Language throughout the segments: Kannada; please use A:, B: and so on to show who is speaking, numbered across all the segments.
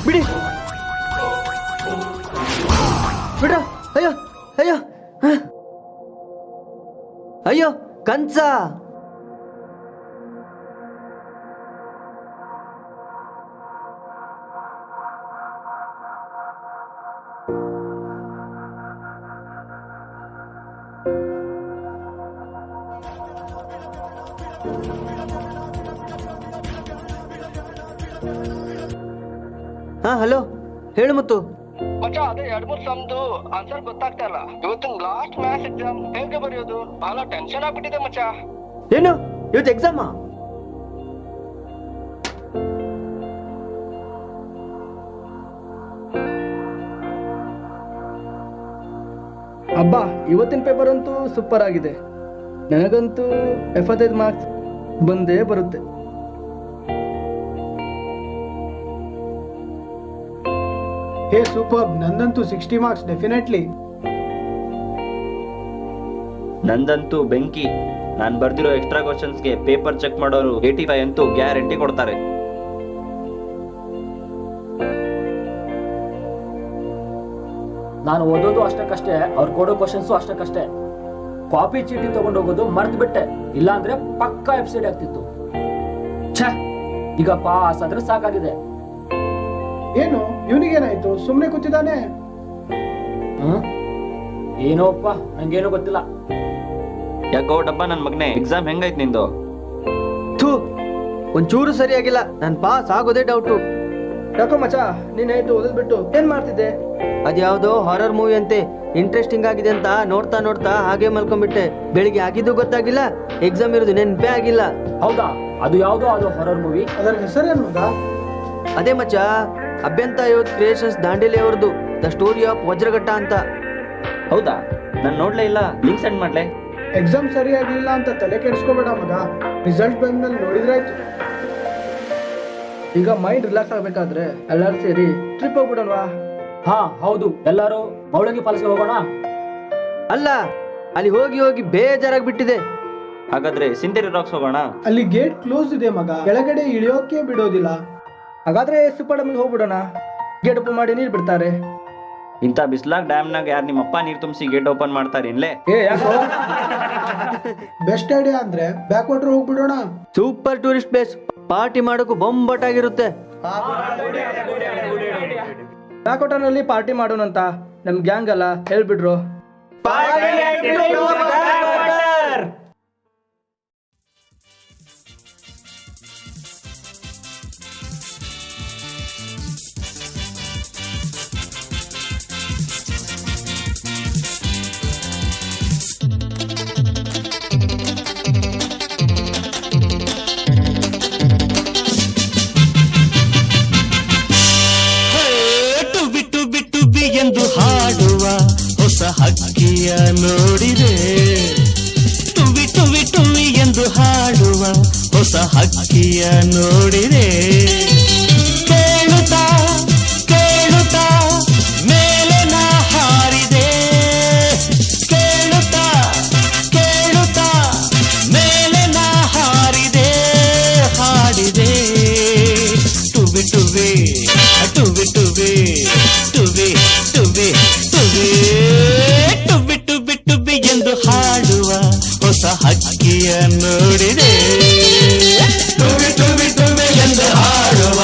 A: ಬಿಡಿ ಬಿಡ್ರ. ಅಯ್ಯೋ ಅಯ್ಯೋ ಅಯ್ಯೋ ಕಂಸ. ಹಾ ಹಲೋ, ಹೇಳು ಮುತ್ತು.
B: ಮಚ್ಚ, ಅದೇ 2-3 ಸಮ್ದು ಆನ್ಸರ್ ಗೊತ್ತಾಗ್ತಾ ಇಲ್ಲ. ಇವತ್ತಿನ ಲಾಸ್ಟ್ ಮ್ಯಾಥ್ಸ್ ಎಕ್ಸಾಮ್ ಹೇಗೆ ಬರೆಯೋದು? ಬಹಳ ಟೆನ್ಷನ್ ಆಗ್ಬಿಟ್ಟಿದೆ ಮಚ್ಚ.
A: ಏನು ಇವತ್ತು ಎಕ್ಸಾಮಾ?
C: ಅಬ್ಬಾ, ಇವತ್ತಿನ ಪೇಪರ್ ಅಂತೂ ಸೂಪರ್ ಆಗಿದೆ. ನನಗಂತೂ 75 ಮಾರ್ಕ್ಸ್ ಬಂದೇ ಬರುತ್ತೆ.
D: ಹೇ ಸೂಪರ್, ನಂದಂತೂ 60 ಮಾರ್ಕ್ಸ್ ಡೆಫಿನೆಟ್ಲಿ.
E: ನಂದಂತೂ ಬೆಂಕಿ. ನಾನು ಬರ್ದಿರೋ ಎಕ್ಸ್ಟ್ರಾ ಕ್ವಶನ್ಸ್ಗೆ ಪೇಪರ್ ಚೆಕ್ ಮಾಡೋರು 85 ಅಂತೂ ಗ್ಯಾರಂಟಿ ಕೊಡ್ತಾರೆ.
F: ನಾನು ಓದೋದು ಅಷ್ಟಕ್ಕಷ್ಟೇ, ಅವ್ರು ಕೊಡೋ ಕ್ವಶನ್ಸು ಅಷ್ಟಕ್ಕಷ್ಟೇ. ಕಾಪಿ ಚೀಟಿ ತಗೊಂಡು ಹೋಗೋದು ಮರ್ತು ಬಿಟ್ಟೆ, ಇಲ್ಲಾಂದ್ರೆ ಪಕ್ಕಾ ಎಫ್ಸೈಡ್ ಆಗ್ತಿತ್ತು. ಛೇ, ಈಗ ಪಾಸ್ ಆದ್ರೆ ಸಾಕಾಗಿದೆ.
D: ಏನು ಇವನಿಗೇನಾಯ್ತು? ಸುಮ್ಮನೆ ಕೂತಿದ್ದಾನೆ.
F: ಏನೋಪ್ಪ, ನಂಗೇನು ಗೊತ್ತಿಲ್ಲ.
E: ಯಾಕೋ ಡಬ್ಬ ನನ್ ಮಗನೇ, ಎಕ್ಸಾಮ್ ಹೆಂಗೈತ್ ನಿಂದು?
A: ಥೂ, ಒಂಚೂರು ಸರಿಯಾಗಿಲ್ಲ. ನಾನು ಪಾಸ್ ಆಗೋದೇ ಡೌಟು.
C: ಯಾಕೋ ಮಚ, ನೀನಾಯ್ತು ಓದದ್ ಬಿಟ್ಟು ಏನ್ ಮಾಡ್ತಿದ್ದೆ?
A: ಅದ್ಯಾವುದೋ ಹಾರರ್ ಮೂವಿ ಅಂತೆ, ಇಂಟ್ರೆಸ್ಟಿಂಗ್ ಆಗಿದೆ ಅಂತ ನೋಡ್ತಾ ನೋಡ್ತಾ ಹಾಗೆ ಮಲ್ಕೊಂಡ್ಬಿಟ್ಟೆ. ಬೆಳಿಗ್ಗೆ ಆಗಿದ್ದು ಗೊತ್ತಾಗಿಲ್ಲ, ಎಕ್ಸಾಮ್ ಇರೋದು ನೆನಪೇ ಆಗಿಲ್ಲ.
F: ಹೌದಾ? ಅದು ಯಾವ್ದೋ ಅದು ಹಾರರ್ ಮೂವಿ?
D: ಅದರ ಹೆಸರೇನು ಮಗ?
A: ಅದೇ ಮಚ್ಚ, ಅಭ್ಯಂತ ಕ್ರಿಯೇಷನ್ಸ್ ದಾಂಡೇಲಿ ಅವ್ರದ್ದು ದ ಸ್ಟೋರಿ ಆಫ್ ವಜ್ರಘಟ್ಟ ಅಂತ.
E: ಹೌದಾ? ನಾನು ನೋಡ್ಲೇ ಇಲ್ಲ, ಲಿಂಕ್ ಸೆಂಡ್ ಮಾಡ್ಲೆ.
D: ಎಕ್ಸಾಮ್ ಸರಿ ಆಗ್ಲಿಲ್ಲ ಅಂತ ತಲೆ ಕೆಡಿಸ್ಕೋಬೇಡ ಮಗ, ರಿಸಲ್ಟ್ ಬಂದ್ಮೇಲೆ ನೋಡಿದ್ರಾಯ್ತು.
C: ಈಗ ಮೈಂಡ್ ರಿಲ್ಯಾಕ್ಸ್ ಆಗ್ಬೇಕಾದ್ರೆ ಎಲ್ಲರೂ ಸೇರಿ ಟ್ರಿಪ್ ಹೋಗ್ಬಿಡೋಣವಾ?
F: ಹಾ ಹೌದು, ಎಲ್ಲರೂ ಮೌಳಂಗಿ ಫಾಲ್ಸ್ಗೆ ಹೋಗೋಣ.
A: ಅಲ್ಲ, ಅಲ್ಲಿ ಹೋಗಿ ಹೋಗಿ ಬೇಜಾರಾಗ್ಬಿಟ್ಟಿದೆ.
E: ಹಾಗಾದ್ರೆ ಸಿಂಥೆಟಿಕ್ ರಾಕ್ಸ್ ಹೋಗೋಣ.
D: ಅಲ್ಲಿ ಗೇಟ್ ಕ್ಲೋಸ್ ಇದೆ ಮಗ, ಕೆಳಗಡೆ ಇಳಿಯೋಕೆ ಬಿಡೋದಿಲ್ಲ.
C: ಹಾಗಾದ್ರೆ ಸುಪ್ಪಡಮ್ಗೆ ಹೋಗ್ಬಿಡೋಣ. ಗೇಟ್ ಓಪನ್ ಮಾಡಿ ನೀರು ಬಿಡ್ತಾರೆ.
E: ಇಂಥ ಬಿಸ್ಲಾಗ್ ಡ್ಯಾಮ್ನಾಗ ಯಾರು ನಿಮ್ಮಪ್ಪ ನೀರು ತುಂಬಿಸಿ ಗೇಟ್ ಓಪನ್ ಮಾಡ್ತಾರೆ ಇನ್ಲೇ?
C: ಯಾಕೋ?
D: ಬೆಸ್ಟ್ ಐಡಿಯಾ ಅಂದ್ರೆ ಬ್ಯಾಕ್ ವಾಟರ್ ಹೋಗ್ಬಿಡೋಣ.
A: ಸೂಪರ್ ಟೂರಿಸ್ಟ್ ಪ್ಲೇಸ್, ಪಾರ್ಟಿ ಮಾಡೋಕು ಬೊಂಬಟಾಗಿರುತ್ತೆ.
C: ಬ್ಯಾಕ್ ವಾಟರ್ನಲ್ಲಿ ಪಾರ್ಟಿ ಮಾಡೋಣಂತ ನಮ್ ಗ್ಯಾಂಗ್ ಅಲ್ಲ ಹೇಳ್ಬಿಡ್ರು.
G: ಎಂದು ಹಾಡುವ ಹೊಸ ಹಕ್ಕಿಯ ನೋಡಿದೆ. ಟುವಿ ಟುವಿ ಟುವಿ ಎಂದು ಹಾಡುವ ಹೊಸ ಹಕ್ಕಿಯ ನೋಡಿದೆ. ಕೇಳುತ್ತಾ ಕೇಳುತ್ತಾ ಮೇಲೆ ನಾ ಹಾರಿದೆ. ಕೇಳುತ್ತಾ ಕೇಳುತ್ತಾ ಮೇಲೆ ನಾ ಹಾರಿದೆ, ಹಾಡಿದೆ. ಟುವಿ ಟುವಿ ಟುವಿ ಟುವಿ ಟುವಿ ಟುವಿ ಟುವಿ ಟುವಿ ಟುವಿ ಟುವಿ ಎಂದು ಹಾಡುವ ಹೊಸ ಹಕ್ಕಿಯ ನೋಡಿದೆ. ಟುವಿ ಟುವಿ ಟುವಿ ಎಂದು ಹಾಡುವ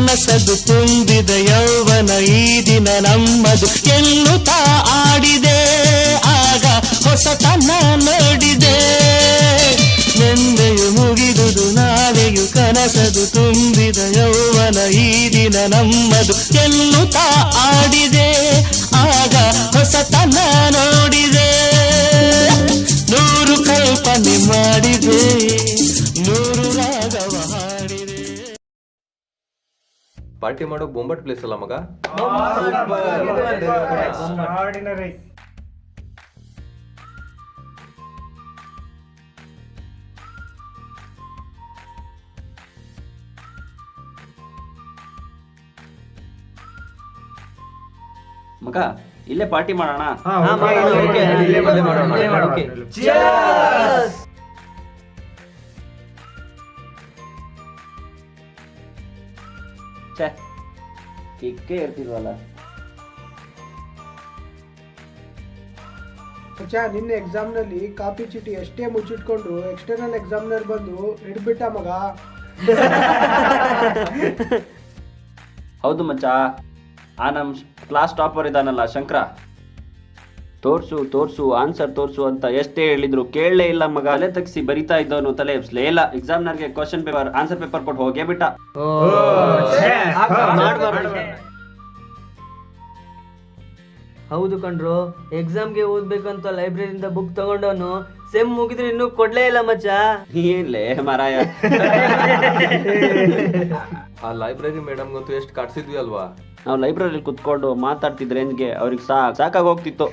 G: ಕನಸದು ತುಂಬಿದ ಯೌವನ ಈ ದಿನ ನಮ್ಮದು ಎನ್ನುತ್ತಾ ಆಡಿದೆ ಆಗ ಹೊಸತನ ನೋಡಿದೆ ನೆಂದೆಯು ಮುಗಿದುದು ನಾಳೆಯು ಕನಸದು ತುಂಬಿದ ಯೌವನ ಈ ದಿನ ನಮ್ಮದು ಎನ್ನುತ್ತಾ ಆಡಿದೆ ಆಗ ಹೊಸತನ ನೋಡಿದೆ ನೂರು ಕಲ್ಪನೆ ಮಾಡಿದೆ ನೂರು ರಾಗವ ಹಾಡಿದೆ.
H: ಪಾರ್ಟಿ ಮಾಡೋ ಬೊಂಬಟ್ ಪ್ಲೇಸ್ ಅಲ್ಲ ಮಗ.
E: ಮಗ ಇಲ್ಲೇ ಪಾರ್ಟಿ ಮಾಡೋಣ.
A: ಹಾ, ಮಾಡೋಣ, okay.
H: ಇಲ್ಲೇ ಮಾಡೋಣ.
A: Okay.
E: ಛೇ ಕಿಕ್ಕೇ ಇರ್ತಿಲ್ವಲ್ಲ.
D: ಮಚ್ಚ ನಿನ್ನೆ ಎಕ್ಸಾಮ್ ನಲ್ಲಿ ಕಾಪಿ ಚೀಟಿ ಎಷ್ಟೇ ಮುಚ್ಚಿಟ್ಕೊಂಡು ಎಕ್ಸ್ಟರ್ನಲ್ ಎಕ್ಸಾಮಿನರ್ ಬಂದು ಹಿಡ್ಬಿಟ್ಟ ಮಗ.
E: ಹೌದು ಮಚ್ಚ, ಆ ನಮ್ ಕ್ಲಾಸ್ ಟಾಪರ್ ಇದಾನಲ್ಲ ಶಂಕರ, ತೋರ್ಸು ಆನ್ಸರ್ ತೋರ್ಸು ಅಂತ ಎಷ್ಟೇ ಹೇಳಿದ್ರು ಕೇಳಲೇ ಇಲ್ಲ ಮಗ. ತಲೆ ತಗ್ಸಿ ಬರಿತಾ ಇದ್ದವನು ತಲೆ ಎಬ್ಸ್ಲೇ ಇಲ್ಲ. ಎಕ್ಸಾಮ್ನರ್ಗೆ ಕ್ವಶನ್ ಪೇಪರ್ ಆನ್ಸರ್ ಪೇಪರ್ ಕೊಟ್ಟು ಹೋಗೇ ಬಿಟ್ಟ.
A: ಹೌದು ಕಣ್ರು, ಎಕ್ಸಾಮ್ಗೆ ಓದ್ಬೇಕಂತ ಲೈಬ್ರರಿಯಿಂದ ಬುಕ್ ತಗೊಂಡವನು ಸೆಮ್ ಮುಗಿದ್ರೆ ಇನ್ನೂ ಕೊಡ್ಲೇ ಇಲ್ಲ ಮಚ್ಚ.
E: ಏನ್ಲೇ ಮಾರಾಯ.
H: ಆ ಲೈಬ್ರರಿ ಮೇಡಮ್ಗಂತೂ ಎಷ್ಟು ಕಾಡ್ಸಿದ್ವಿ ಅಲ್ವಾ.
E: ನಾವು ಲೈಬ್ರರಿಲಿ ಕುತ್ಕೊಂಡು ಮಾತಾಡ್ತಿದ್ ರೇಂಜ್ಗೆ ಅವ್ರಿಗೆ ಸಾಕಾಗಿ ಹೋಗ್ತಿತ್ತು.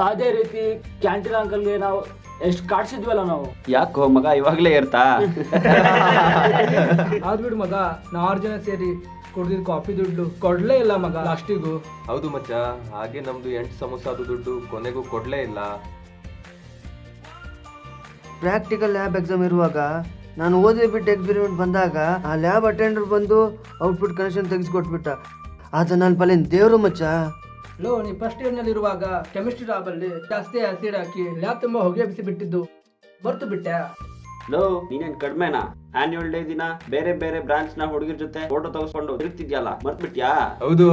F: ಅದೇ ರೀತಿ ಕ್ಯಾಂಟೀನ್ ಅಂಕಲ್ಗೆ ನಾವು ಎಷ್ಟು ಕಾಡ್ಸಿದ್ವಲ್ಲ ನಾವು.
E: ಯಾಕೋ ಮಗ ಇವಾಗ್ಲೇ ಇರ್ತಾ?
C: ಆದ್ಬಿಡು ಮಗ, 4 ಜನ ಸೇರಿ ಕುಡ್ದಿದ್ ಕಾಫಿ ದುಡ್ಡು ಕೊಡ್ಲೇ ಇಲ್ಲ ಮಗ ಲಾಸ್ಟಿಗೂ.
H: ಹೌದು ಮಚ್ಚ, ಹಾಗೆ ನಮ್ದು 8 ಸಮೋಸಾದ ದುಡ್ಡು ಕೊನೆಗೂ ಕೊಡ್ಲೇ ಇಲ್ಲ.
A: ಪ್ರಾಕ್ಟಿಕಲ್ ಲ್ಯಾಬ್ ಎಕ್ಸಾಮ್ ಇರುವಾಗ ನಾನು ಓದಿ ಬಿಟ್ಟು ಎಕ್ಸ್ಪೆರಿಮೆಂಟ್ ಬಂದಾಗ ಆ ಲ್ಯಾಬ್ ಅಟೆಂಡರ್ ಬಂದು ಔಟ್ಪುಟ್ ಕನೆಕ್ಷನ್ ತೆಗೆಸ್ಕೊಟ್ಬಿಟ್ಟ. ಆತ ನನ್ನ ಪಾಲಿನ ದೇವ್ರು ಮಚ್ಚ.
C: ಲೋ, ನೀ ಫಸ್ಟ್ ಇಯರ್ ನಲ್ಲಿ ಇರುವಾಗ ಕೆಮಿಸ್ಟ್ರಿ ಲ್ಯಾಬ್ ಅಲ್ಲಿ ಜಾಸ್ತಿ ಆಸಿಡ್ ಹಾಕಿ ಲ್ಯಾಬ್ ತುಂಬಾ ಹೊಗೆ ಬಿಸಿ ಬಿಟ್ಟಿದ್ದು ಬರ್ತು ಬಿಟ್ಟೆ.
E: ಲೋ ನೀನೇನ್ ಕಡಿಮೆನಾ? ಆನ್ಯುವಲ್ ಡೇ ದಿನ ಬೇರೆ ಬೇರೆ ಬ್ರಾಂಚ್ ನ ಹುಡುಗರ ಜೊತೆ ಫೋಟೋ ತಗೊಂಡು ತಿರುಗ್ತಿದ್ಯಲ್ಲ, ಮರ್ತ್ಬಿಟ್ಯಾ?
H: ಹೌದು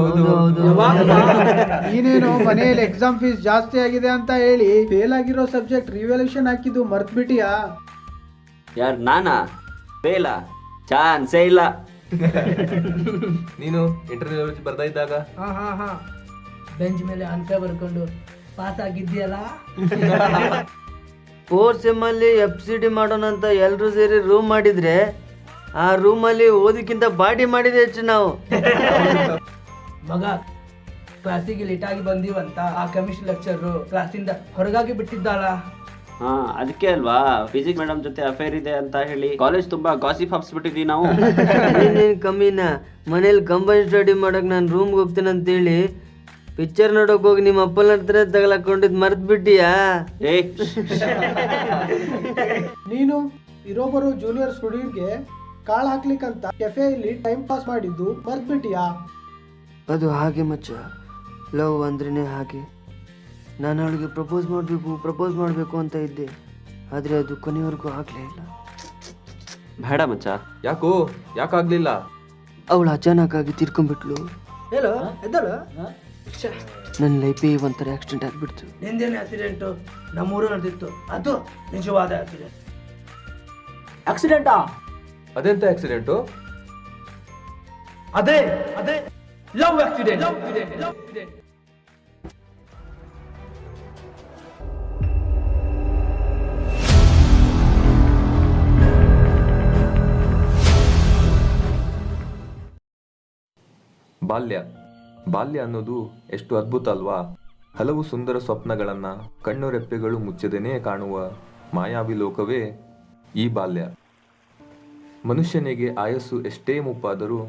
D: ನೀನೇನು ಮನೆಯಲ್ಲಿ ಎಕ್ಸಾಮ್ ಫೀಸ್ ಜಾಸ್ತಿ ಆಗಿದೆ ಅಂತ ಹೇಳಿ ಫೇಲ್ ಆಗಿರೋ ಸಬ್ಜೆಕ್ಟ್ ರಿವ್ಯಾಲ್ಯೂಷನ್ ಹಾಕಿದ್ದು ಮರ್ತ್ ಬಿಟ್ಟಿಯಾ?
E: ಯಾರ್ ನಾನಾ? ಫೇಲ? ಚಾನ್ಸೇ ಇಲ್ಲ.
H: ನೀನು ಇಂಟರ್ವ್ಯೂ ಬರ್ತಾ ಇದ್ದಾಗ
C: ಹಾ ಬೆಂಚ್ ಮೇಲೆ ಆನ್ಸರ್ ಬರ್ಕೊಂಡು ಪಾಸ್ ಆಗಿದ್ಯಲ್ಲ.
A: 4th ಸೆಮ್ ಅಲ್ಲಿ FCD ಮಾಡೋಣ ಅಂತ ಎಲ್ರು ಸೇರಿ ರೂಮ್ ಮಾಡಿದ್ರೆ ಆ ರೂಮಲ್ಲಿ ಓದಿಕ್ಕಿಂತ ಬಾಡಿ ಮಾಡಿದೆ ಹೆಚ್ಚು ನಾವು.
C: ಮಗ ಕ್ಲಾಸಿಗೆ ಲೇಟ್ ಆಗಿ ಬಂದೀವಂತ ಆ ಕೆಮಿಸ್ಟ್ರಿ ಲೆಕ್ಚರ್ ಕ್ಲಾಸಿಂದ ಹೊರಗಾಗಿ ಬಿಟ್ಟಿದ್ದಾಳ.
E: ಹಾ ಅದಕ್ಕೆ ಅಲ್ವಾ ಫಿಸಿಕ್ಸ್ ಮೇಡಮ್ ಜೊತೆ ಅಫೇರ್ ಇದೆ ಅಂತ ಹೇಳಿ ಕಾಲೇಜ್ ತುಂಬಾ ಗಾಸಿಪ್ ಹಾಕ್ಸ್ಬಿಟ್ಟಿದ್ವಿ ನಾವು.
A: ನೀನ್ ಕಮ್ಮಿನ ಮನೇಲಿ ಕಂಬೈನ್ ಸ್ಟಡಿ ಮಾಡಕ್ ನಾನು ರೂಮ್ಗೆ ಹೋಗ್ತೇನೆ ಅಂತೇಳಿ ಪಿಕ್ಚರ್ ನೋಡಕ್ ಹೋಗಿ ನಿಮ್ಮ ಅಪ್ಪನ ಹತ್ರ ತಗಲಾಕೊಂಡಿದ್ ಮರ್ತ್ ಬಿಟ್ಟಿಯಾ?
E: ಏ
D: ನೀನು ಇರೋಬರೋ ಜೂನಿಯರ್ ಸ್ಟೂಡೆಂಟ್ಗೆ ಕಾಳು ಹಾಕ್ಲಿಕ್ಕಂತ ಕೆಫೆಯಲ್ಲಿ ಟೈಮ್ ಪಾಸ್ ಮಾಡಿದ್ದು ಮರ್ತ್ ಬಿಟ್ಟಿಯಾ?
A: ಅದು ಹಾಗೆ ಮಚ್ಚ, ಲವ್ ಅಂದ್ರೇನೆ ಹಾಗೆ. ನಾನು ಅವಳಿಗೆ ಪ್ರಪೋಸ್ ಮಾಡಬೇಕು ಅಂತ ಇದ್ದೆ, ಆದರೆ ಅದು ಕೊನೆವರೆಗೂ ಆಗಲೇ ಇಲ್ಲ.
E: ಬೇಡ ಮಚ್ಚ.
H: ಯಾಕಾಗ್ಲಿಲ್ಲ?
A: ಅವಳು ಅಚಾನಕ್ ಆಗಿ ತೀರ್ಕೊಂಡ್ಬಿಟ್ಲು.
C: ಹೇಳು ಎದ್ದಲ್ಲ.
A: ನನ್ನ ಲೈಫೇ ಒಂಥರ ಆಕ್ಸಿಡೆಂಟ್ ಆಗ್ಬಿಡ್ತು.
C: ನಿಂದೇನು ಆಕ್ಸಿಡೆಂಟು? ನಮ್ಮೂರು ನಡೆದಿತ್ತು, ಅದು ನಿಜವಾದ ಆಕ್ಸಿಡೆಂಟ್. ಆಕ್ಸಿಡೆಂಟಾ?
H: ಅದೆಂತ ಆಕ್ಸಿಡೆಂಟು?
C: ಅದೇ ಲವ್ ಆಕ್ಸಿಡೆಂಟ್.
H: ಬಾಲ್ಯ ಅನ್ನೋದು ಎಷ್ಟು ಅದ್ಭುತ ಅಲ್ವಾ. ಹಲವು ಸುಂದರ ಸ್ವಪ್ನಗಳನ್ನ ಕಣ್ಣು ರೆಪ್ಪೆಗಳು ಮುಚ್ಚದೇನೆ ಕಾಣುವ ಮಾಯಾವಿ ಲೋಕವೇ ಈ ಬಾಲ್ಯ. ಮನುಷ್ಯನಿಗೆ ಆಯಸ್ಸು ಎಷ್ಟೇ ಮುಪ್ಪಾದರೂ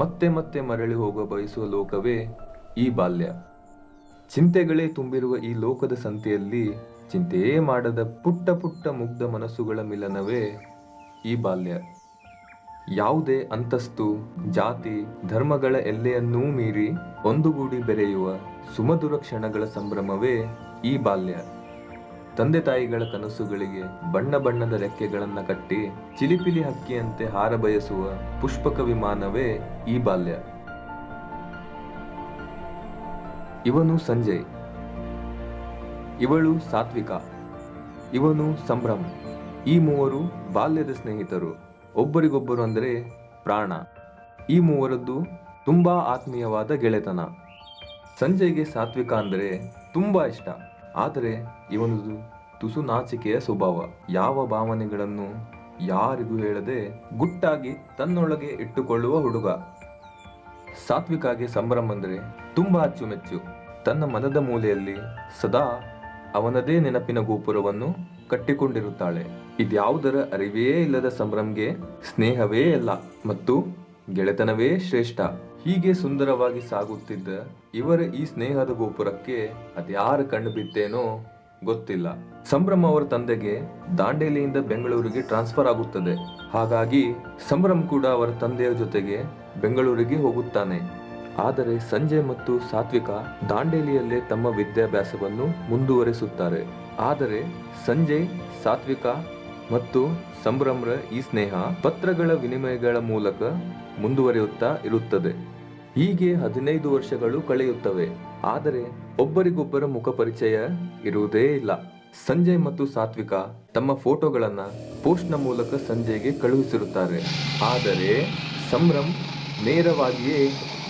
H: ಮತ್ತೆ ಮತ್ತೆ ಮರಳಿ ಹೋಗ ಬಯಸುವ ಲೋಕವೇ ಈ ಬಾಲ್ಯ. ಚಿಂತೆಗಳೇ ತುಂಬಿರುವ ಈ ಲೋಕದ ಸಂತೆಯಲ್ಲಿ ಚಿಂತೆಯೇ ಮಾಡದ ಪುಟ್ಟ ಪುಟ್ಟ ಮುಗ್ಧ ಮನಸ್ಸುಗಳ ಮಿಲನವೇ ಈ ಬಾಲ್ಯ. ಯಾವುದೇ ಅಂತಸ್ತು, ಜಾತಿ, ಧರ್ಮಗಳ ಎಲ್ಲೆಯನ್ನೂ ಮೀರಿ ಒಂದುಗೂಡಿ ಬೆರೆಯುವ ಸುಮಧುರ ಕ್ಷಣಗಳ ಸಂಭ್ರಮವೇ ಈ ಬಾಲ್ಯ. ತಂದೆ ತಾಯಿಗಳ ಕನಸುಗಳಿಗೆ ಬಣ್ಣ ಬಣ್ಣದ ರೆಕ್ಕೆಗಳನ್ನ ಕಟ್ಟಿ ಚಿಲಿಪಿಲಿ ಹಕ್ಕಿಯಂತೆ ಹಾರ ಬಯಸುವ ಪುಷ್ಪಕ ವಿಮಾನವೇ ಈ ಬಾಲ್ಯ. ಇವನು ಸಂಜಯ್, ಇವಳು ಸಾತ್ವಿಕ, ಇವನು ಸಂಭ್ರಮ್. ಈ ಮೂವರು ಬಾಲ್ಯದ ಸ್ನೇಹಿತರು, ಒಬ್ಬರಿಗೊಬ್ಬರು ಅಂದರೆ ಪ್ರಾಣ. ಈ ಮೂವರದ್ದು ತುಂಬಾ ಆತ್ಮೀಯವಾದ ಗೆಳೆತನ. ಸಂಜಯ್ಗೆ ಸಾತ್ವಿಕ ಅಂದರೆ ತುಂಬಾ ಇಷ್ಟ, ಆದರೆ ಇವನದು ತುಸು ನಾಚಿಕೆಯ ಸ್ವಭಾವ. ಯಾವ ಭಾವನೆಗಳನ್ನು ಯಾರಿಗೂ ಹೇಳದೆ ಗುಟ್ಟಾಗಿ ತನ್ನೊಳಗೆ ಇಟ್ಟುಕೊಳ್ಳುವ ಹುಡುಗ. ಸಾತ್ವಿಕಾಗೆ ಸಂಭ್ರಮ್ ಅಂದರೆ ತುಂಬಾ ಅಚ್ಚುಮೆಚ್ಚು. ತನ್ನ ಮನದ ಮೂಲೆಯಲ್ಲಿ ಸದಾ ಅವನದೇ ನೆನಪಿನ ಗೋಪುರವನ್ನು ಕಟ್ಟಿಕೊಂಡಿರುತ್ತಾಳೆ. ಇದ್ಯಾವುದರ ಅರಿವೇ ಇಲ್ಲದ ಸಂಭ್ರಮ್ಗೆ ಸ್ನೇಹವೇ ಎಲ್ಲ ಮತ್ತು ಗೆಳೆತನವೇ ಶ್ರೇಷ್ಠ. ಹೀಗೆ ಸುಂದರವಾಗಿ ಸಾಗುತ್ತಿದ್ದ ಇವರ ಈ ಸ್ನೇಹದ ಗೋಪುರಕ್ಕೆ ಅದ್ಯಾರ ಕಣ್ಣು ಬಿತ್ತೇನೋ ಗೊತ್ತಿಲ್ಲ. ಸಂಭ್ರಮ್ ಅವರ ತಂದೆಗೆ ದಾಂಡೇಲಿಯಿಂದ ಬೆಂಗಳೂರಿಗೆ ಟ್ರಾನ್ಸ್ಫರ್ ಆಗುತ್ತದೆ. ಹಾಗಾಗಿ ಸಂಭ್ರಮ್ ಕೂಡ ಅವರ ತಂದೆಯ ಜೊತೆಗೆ ಬೆಂಗಳೂರಿಗೆ ಹೋಗುತ್ತಾನೆ. ಆದರೆ ಸಂಜಯ್ ಮತ್ತು ಸಾತ್ವಿಕ ದಾಂಡೇಲಿಯಲ್ಲೇ ತಮ್ಮ ವಿದ್ಯಾಭ್ಯಾಸವನ್ನು ಮುಂದುವರಿಸುತ್ತಾರೆ. ಆದರೆ ಸಂಜಯ್, ಸಾತ್ವಿಕ ಮತ್ತು ಸಂಭ್ರಮ್ರ ಈ ಸ್ನೇಹ ಪತ್ರಗಳ ವಿನಿಮಯಗಳ ಮೂಲಕ ಮುಂದುವರಿಯುತ್ತಾ ಇರುತ್ತದೆ. ಹೀಗೆ 15 ವರ್ಷಗಳು ಕಳೆಯುತ್ತವೆ. ಆದರೆ ಒಬ್ಬರಿಗೊಬ್ಬರ ಮುಖ ಪರಿಚಯ ಇರುವುದೇ ಇಲ್ಲ. ಸಂಜಯ್ ಮತ್ತು ಸಾತ್ವಿಕ ತಮ್ಮ ಫೋಟೋಗಳನ್ನ ಪೋಸ್ಟ್ನ ಮೂಲಕ ಸಂಜಯ್ಗೆ ಕಳುಹಿಸಿರುತ್ತಾರೆ. ಆದರೆ ಸಂಭ್ರಮ್ ನೇರವಾಗಿಯೇ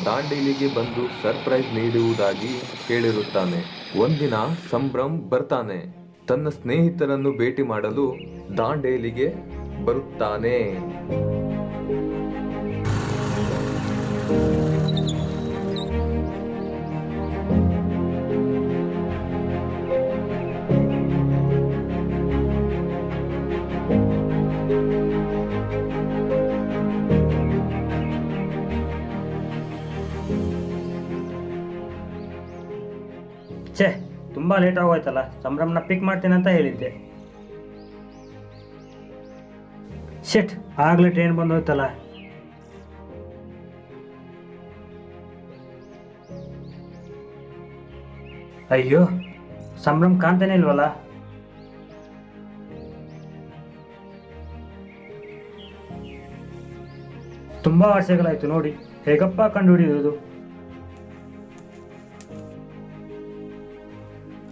H: ದಾಂಡೇಲಿಗೆ ಬಂದು ಸರ್ಪ್ರೈಸ್ ನೀಡುವುದಾಗಿ ಹೇಳಿರುತ್ತಾನೆ. ಒಂದಿನ ಸಂಭ್ರಮ್ ಬರ್ತಾನೆ. ತನ್ನ ಸ್ನೇಹಿತರನ್ನು ಭೇಟಿ ಮಾಡಲು ದಾಂಡೇಲಿಗೆ ಬರುತ್ತಾನೆ.
I: ಛೇ, ತುಂಬ ಲೇಟ್ ಆಗೋಯ್ತಲ್ಲ. ಸಂಭ್ರಮನ ಪಿಕ್ ಮಾಡ್ತೀನಿ ಅಂತ ಹೇಳಿದ್ದೆ. ಶಿಟ್, ಆಗಲೇ ಟ್ರೈನ್ ಬಂದು ಹೋಯ್ತಲ್ಲ. ಅಯ್ಯೋ, ಸಂಭ್ರಮ್ ಕಾಣ್ತಾನೆ ಇಲ್ವಲ್ಲ. ತುಂಬ ವರ್ಷಗಳಾಯ್ತು ನೋಡಿ. ಹೇಗಪ್ಪ ಕಂಡು ಹಿಡಿಯೋದು?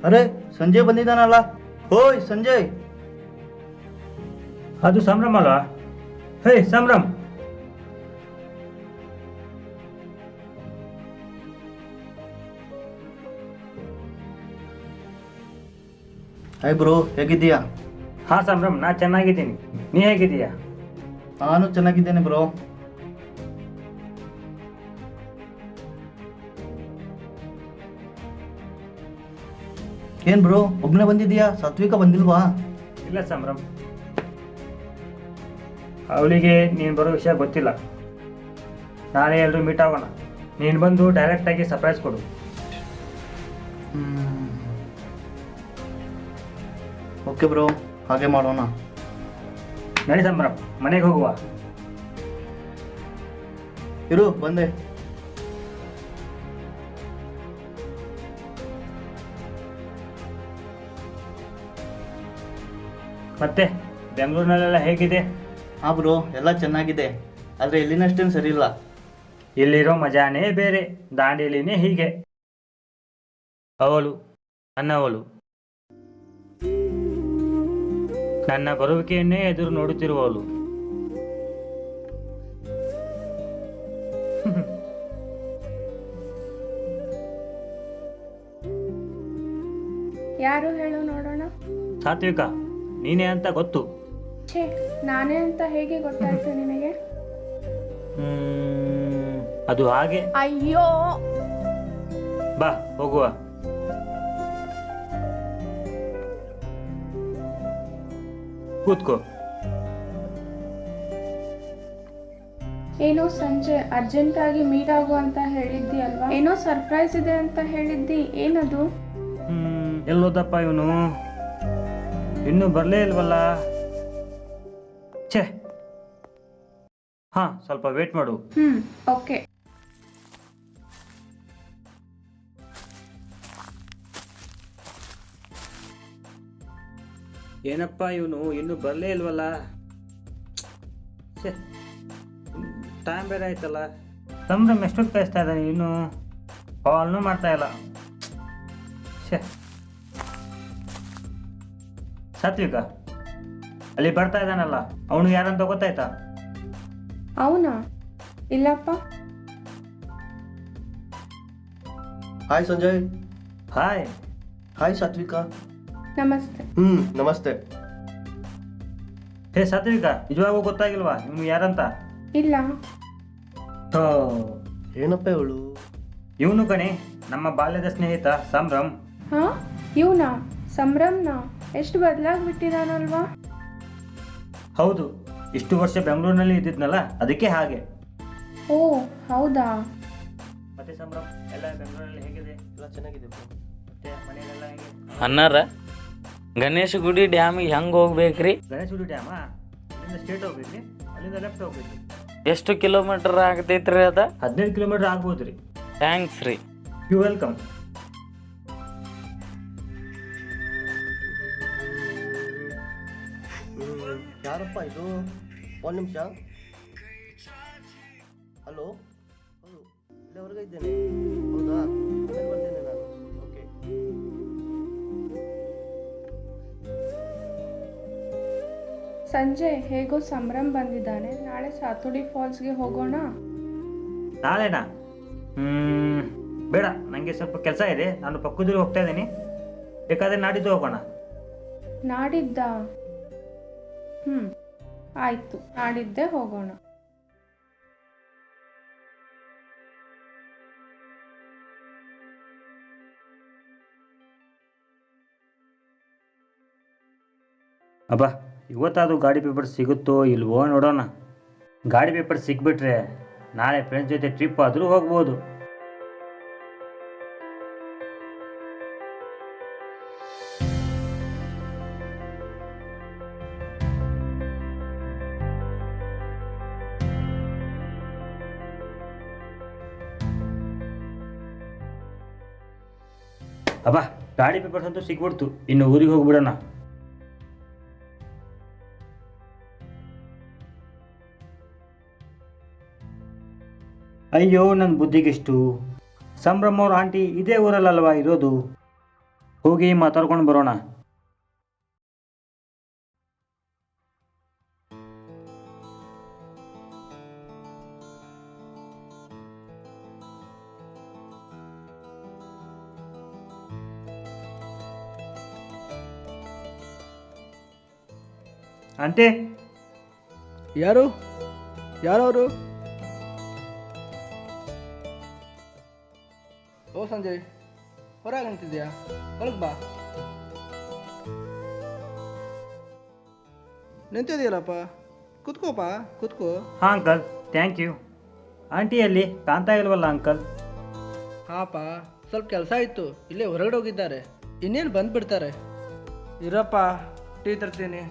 C: ಅರೆ, ಸಂಜಯ್ ಬಂದಿದ್ದಾನಲ್ಲ. ಓಯ್ ಸಂಜಯ್.
I: ಅದು ಸಂಭ್ರಮ್ ಅಲ್ವಾ? ಹೇ ಸಂಭ್ರಮ್.
C: ಹಾಯ್ ಬ್ರೋ, ಹೇಗಿದ್ದೀಯಾ?
I: ಹಾಂ ಸಂಭ್ರಮ್, ನಾ ಚೆನ್ನಾಗಿದ್ದೀನಿ. ನೀ ಹೇಗಿದ್ದೀಯಾ?
C: ನಾನು ಚೆನ್ನಾಗಿದ್ದೇನೆ ಬ್ರೋ. ಏನ್ ಬ್ರೋ, ಒಬ್ಬನೇ ಬಂದಿದ್ಯಾ? ಸಾತ್ವಿಕ ಬಂದಿಲ್ವಾ?
I: ಇಲ್ಲ ಸಂಭ್ರಮ್, ಅವಳಿಗೆ ನೀನು ಬರೋ ವಿಷಯ ಗೊತ್ತಿಲ್ಲ. ನಾನೇ ಎಲ್ಲರೂ ಮೀಟ್ ಆಗೋಣ. ನೀನು ಬಂದು ಡೈರೆಕ್ಟಾಗಿ ಸರ್ಪ್ರೈಸ್ ಕೊಡು.
C: ಓಕೆ ಬ್ರೋ, ಹಾಗೆ ಮಾಡೋಣ.
I: ನಡಿ ಸಂಭ್ರಮ್, ಮನೆಗೆ ಹೋಗುವ.
C: ಇರು, ಬಂದೆ.
I: ಮತ್ತೆ ಬೆಂಗಳೂರಿನಲ್ಲೆಲ್ಲ ಹೇಗಿದೆ?
C: ಹಾಂ ಬ್ರೋ, ಎಲ್ಲ ಚೆನ್ನಾಗಿದೆ. ಆದರೆ ಇಲ್ಲಿನಷ್ಟೇನು ಸರಿ ಇಲ್ಲ.
I: ಇಲ್ಲಿರೋ ಮಜಾನೇ ಬೇರೆ. ದಾಂಡೇಲಿನೇ ಹೀಗೆ. ಅವಳು ನನ್ನವಳು, ನನ್ನ ಬರುವಿಕೆಯನ್ನೇ ಎದುರು ನೋಡುತ್ತಿರುವವಳು.
J: ಯಾರು ಹೇಳು ನೋಡೋಣ.
I: ಸಾತ್ವಿಕ, ನೀನೇ ಅಂತ ಗೊತ್ತು.
J: ಛೇ, ನಾನೇ ಅಂತ ಹೇಗೆ ಗೊತ್ತಾಯ್ತು ನಿನಗೆ?
I: ಅದು ಹಾಗೆ.
J: ಅಯ್ಯೋ,
I: ಬಾ ಹೋಗುವ. ಕೂತ್ಕೋ.
J: ಏನೋ ಸಂಜೆ ಅರ್ಜೆಂಟಾಗಿ ಮೀಟ್ ಆಗು ಅಂತ ಹೇಳಿದ್ದಿ ಅಲ್ವಾ? ಏನೋ ಸರ್ಪ್ರೈಸ್ ಇದೆ ಅಂತ ಹೇಳಿದ್ದಿ, ಏನದು?
I: ಎಲ್ಲೋದಪ್ಪ ಇವನು? ಇನ್ನೂ ಬರಲೇ ಇಲ್ವಲ್ಲ. ಛೇ, ಹಾಂ, ಸ್ವಲ್ಪ ವೇಟ್ ಮಾಡು.
J: ಓಕೆ.
I: ಏನಪ್ಪ ಇವನು ಇನ್ನೂ ಬರಲೇ ಇಲ್ವಲ್ಲ. ಟೈಮ್ ಬೇರೆ ಆಯ್ತಲ್ಲ. ಸಂಭ್ರಮ್ ಎಷ್ಟೊತ್ತು ಕಾಯಿಸ್ತಾ ಇದ್ದಾನೆ, ಇನ್ನು ಕಾಲ್ನೂ ಮಾಡ್ತಾ ಇಲ್ಲ. ಸಾತ್ವಿಕ ಅಲ್ಲಿ ಬರ್ತಾ ಇದ್ದಾನಲ್ಲ, ಅವನು ಯಾರಂತ ಗೊತ್ತಾಯ್ತಾ?
J: ಅವನಾ? ಇಲ್ಲಪ್ಪ.
A: Hi Sanjay.
I: Hi.
A: Hi Satvika.
J: ನಮಸ್ತೆ.
A: ನಮಸ್ತೆ.
I: ಹೇ ಸಾತ್ವಿಕ, ನಿಜವಾಗೂ ಗೊತ್ತಾಗಿಲ್ವಾ ಇವನು ಯಾರಂತ?
J: ಇಲ್ಲ.
A: ಏನಪ್ಪ ಇವಳು?
I: ಇವನು ಕಣೆ, ನಮ್ಮ ಬಾಲ್ಯದ ಸ್ನೇಹಿತ ಸಂಭ್ರಮ್.
J: ಹಾ, ಇವನಾ? ಸಂಭ್ರಮ್ನ? ಎಷ್ಟು ಬದಲಾಗ್ಬಿಟ್ಟಿದಾನಲ್ವಾ?
I: ಹೌದು, ಇಷ್ಟು ವರ್ಷ ಬೆಂಗಳೂರಿನಲ್ಲಿ ಇದ್ದಿದ್ನಲ್ಲ, ಅದಕ್ಕೆ ಹಾಗೆ.
J: ಓ ಹೌದಾ?
I: ಮತ್ತೆ ಸಂಭ್ರಮ್ ಎಲ್ಲ ಬೆಂಗಳೂರಲ್ಲಿ ಹೇಗಿದೆ? ಎಲ್ಲ ಚೆನ್ನಾಗಿದೆ. ಮತ್ತೆ ಮನೆಯಲ್ಲೆಲ್ಲ ಹೇಗೆ?
K: ಅನ್ನಾರ ಗಣೇಶ ಗುಡಿ ಡ್ಯಾಮಿಗೆ ಹೆಂಗೆ ಹೋಗ್ಬೇಕ್ರಿ?
I: ಗಣೇಶ ಗುಡಿ ಡ್ಯಾಮಾ? ಇಲ್ಲಿಂದ ಸ್ಟ್ರೇಟ್ ಹೋಗ್ಬೇಕ್ರಿ, ಅಲ್ಲಿಂದ ಲೆಫ್ಟ್ ಹೋಗ್ಬೇಕ್ರಿ.
K: ಎಷ್ಟು ಕಿಲೋಮೀಟರ್ ಆಗತೈತ್ರಿ ಅದ?
I: 15 ಕಿಲೋಮೀಟರ್ ಆಗ್ಬೋದು ರೀ.
K: ಥ್ಯಾಂಕ್ಸ್ ರೀ.
I: You welcome.
A: ಯಾರಪ್ಪ ಇದು? ಒಂದು ನಿಮಿಷ. ಹಲೋ, ಹೌದು, ಇಲ್ಲೇ ಹೊರಗೆ ಇದ್ದೇನೆ. ಹೌದಾ? ಆಮೇಲೆ ಬರ್ತೇನೆ ನಾನು. ಓಕೆ.
J: ಸಂಜೆ ಹೇಗೋ ಸಂಭ್ರಮ್ ಬಂದಿದ್ದಾನೆ, ನಾಳೆ ಸಾತುಡಿ ಫಾಲ್ಸ್ಗೆ ಹೋಗೋಣ.
I: ನಾಳೆನಾ? ಬೇಡ, ನನಗೆ ಸ್ವಲ್ಪ ಕೆಲಸ ಇದೆ, ನಾನು ಪಕ್ಕದೂರಿಗೆ ಹೋಗ್ತಾ ಇದ್ದೀನಿ. ಬೇಕಾದರೆ ನಾಡಿದ್ದು ಹೋಗೋಣ.
J: ನಾಡಿದ್ದ? ಆಯ್ತು, ನಾಡಿದ್ದೇ ಹೋಗೋಣ.
I: ಅಬ್ಬಾ, ಇವತ್ತಾದರೂ ಗಾಡಿ ಪೇಪರ್ ಸಿಗುತ್ತೋ ಇಲ್ವೋ ನೋಡೋಣ. ಗಾಡಿ ಪೇಪರ್ ಸಿಕ್ಬಿಟ್ರೆ ನಾಳೆ ಫ್ರೆಂಡ್ಸ್ ಜೊತೆ ಟ್ರಿಪ್ ಆದರೂ ಹೋಗ್ಬೋದು. ಅಬ್ಬಾ, ಗಾಡಿ ಪೇಪರ್ಸ್ ಅಂತೂ ಸಿಗ್ಬಿಡ್ತು, ಇನ್ನು ಊರಿಗೆ ಹೋಗ್ಬಿಡೋಣ. ಅಯ್ಯೋ, ನನ್ನ ಬುದ್ಧಿಗೆಷ್ಟು. ಸಂಭ್ರಮ್ ಅವ್ರ ಆಂಟಿ ಇದೇ ಊರಲ್ಲಲ್ವಾ ಇರೋದು, ಹೋಗಿ ಮಾತಾಡ್ಕೊಂಡು ಬರೋಣ. ಆಂಟಿ,
C: ಯಾರು? ಯಾರವರು? ಓ ಸಂಜಯ್, ಹೊರಗೆ ನಿಂತಿದ್ಯಾ? ಹೊರಗೆ ಬಾ. ನಿಂತಿದೆಯಲ್ಲಪ್ಪ, ಕುತ್ಕೋಪ, ಕುತ್ಕೋ.
I: ಹಾಂ ಅಂಕಲ್, ಥ್ಯಾಂಕ್ ಯು. ಆಂಟಿಯಲ್ಲಿ ಕಾಣ್ತಾ ಇಲ್ವಲ್ಲ ಅಂಕಲ್?
C: ಹಾಪ, ಸ್ವಲ್ಪ ಕೆಲಸ ಇತ್ತು, ಇಲ್ಲೇ ಹೊರಗಡೆ ಹೋಗಿದ್ದಾರೆ, ಇನ್ನೇನು ಬಂದ್ಬಿಡ್ತಾರೆ. ಇರಪ್ಪ, ಟೀ ತರ್ತೀನಿ.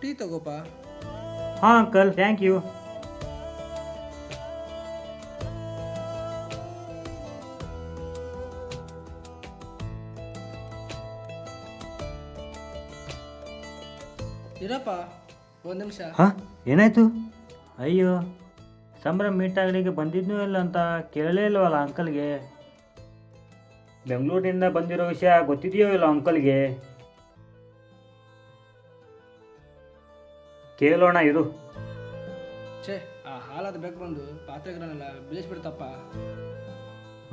C: ಟೀ ತಗೋಪ.
I: ಹಾಂ ಅಂಕಲ್, ಥ್ಯಾಂಕ್ ಯು.
C: ಇರಪ್ಪ, ಒಂದು ನಿಮಿಷ.
I: ಹಾಂ, ಏನಾಯಿತು? ಅಯ್ಯೋ, ಸಂಭ್ರಮ್ ಮೀಟ್ ಆಗಲಿಕ್ಕೆ ಬಂದಿದ್ನೂ ಇಲ್ಲ ಅಂತ ಕೇಳಲೇ ಇಲ್ವಲ್ಲ ಅಂಕಲ್ಗೆ. ಬೆಂಗಳೂರಿನಿಂದ ಬಂದಿರೋ ವಿಷಯ ಗೊತ್ತಿದೆಯೋ ಇಲ್ಲ ಅಂಕಲ್ಗೆ? ಕೇಳೋಣ ಇರು.
C: ಛೇ, ಆ ಹಾಲಾದ ಬೇಕು ಬಂದು ಪಾತ್ರೆಗಳನ್ನೆಲ್ಲ ಬೀಳಿಸ್ಬಿಡ್ತಪ್ಪ.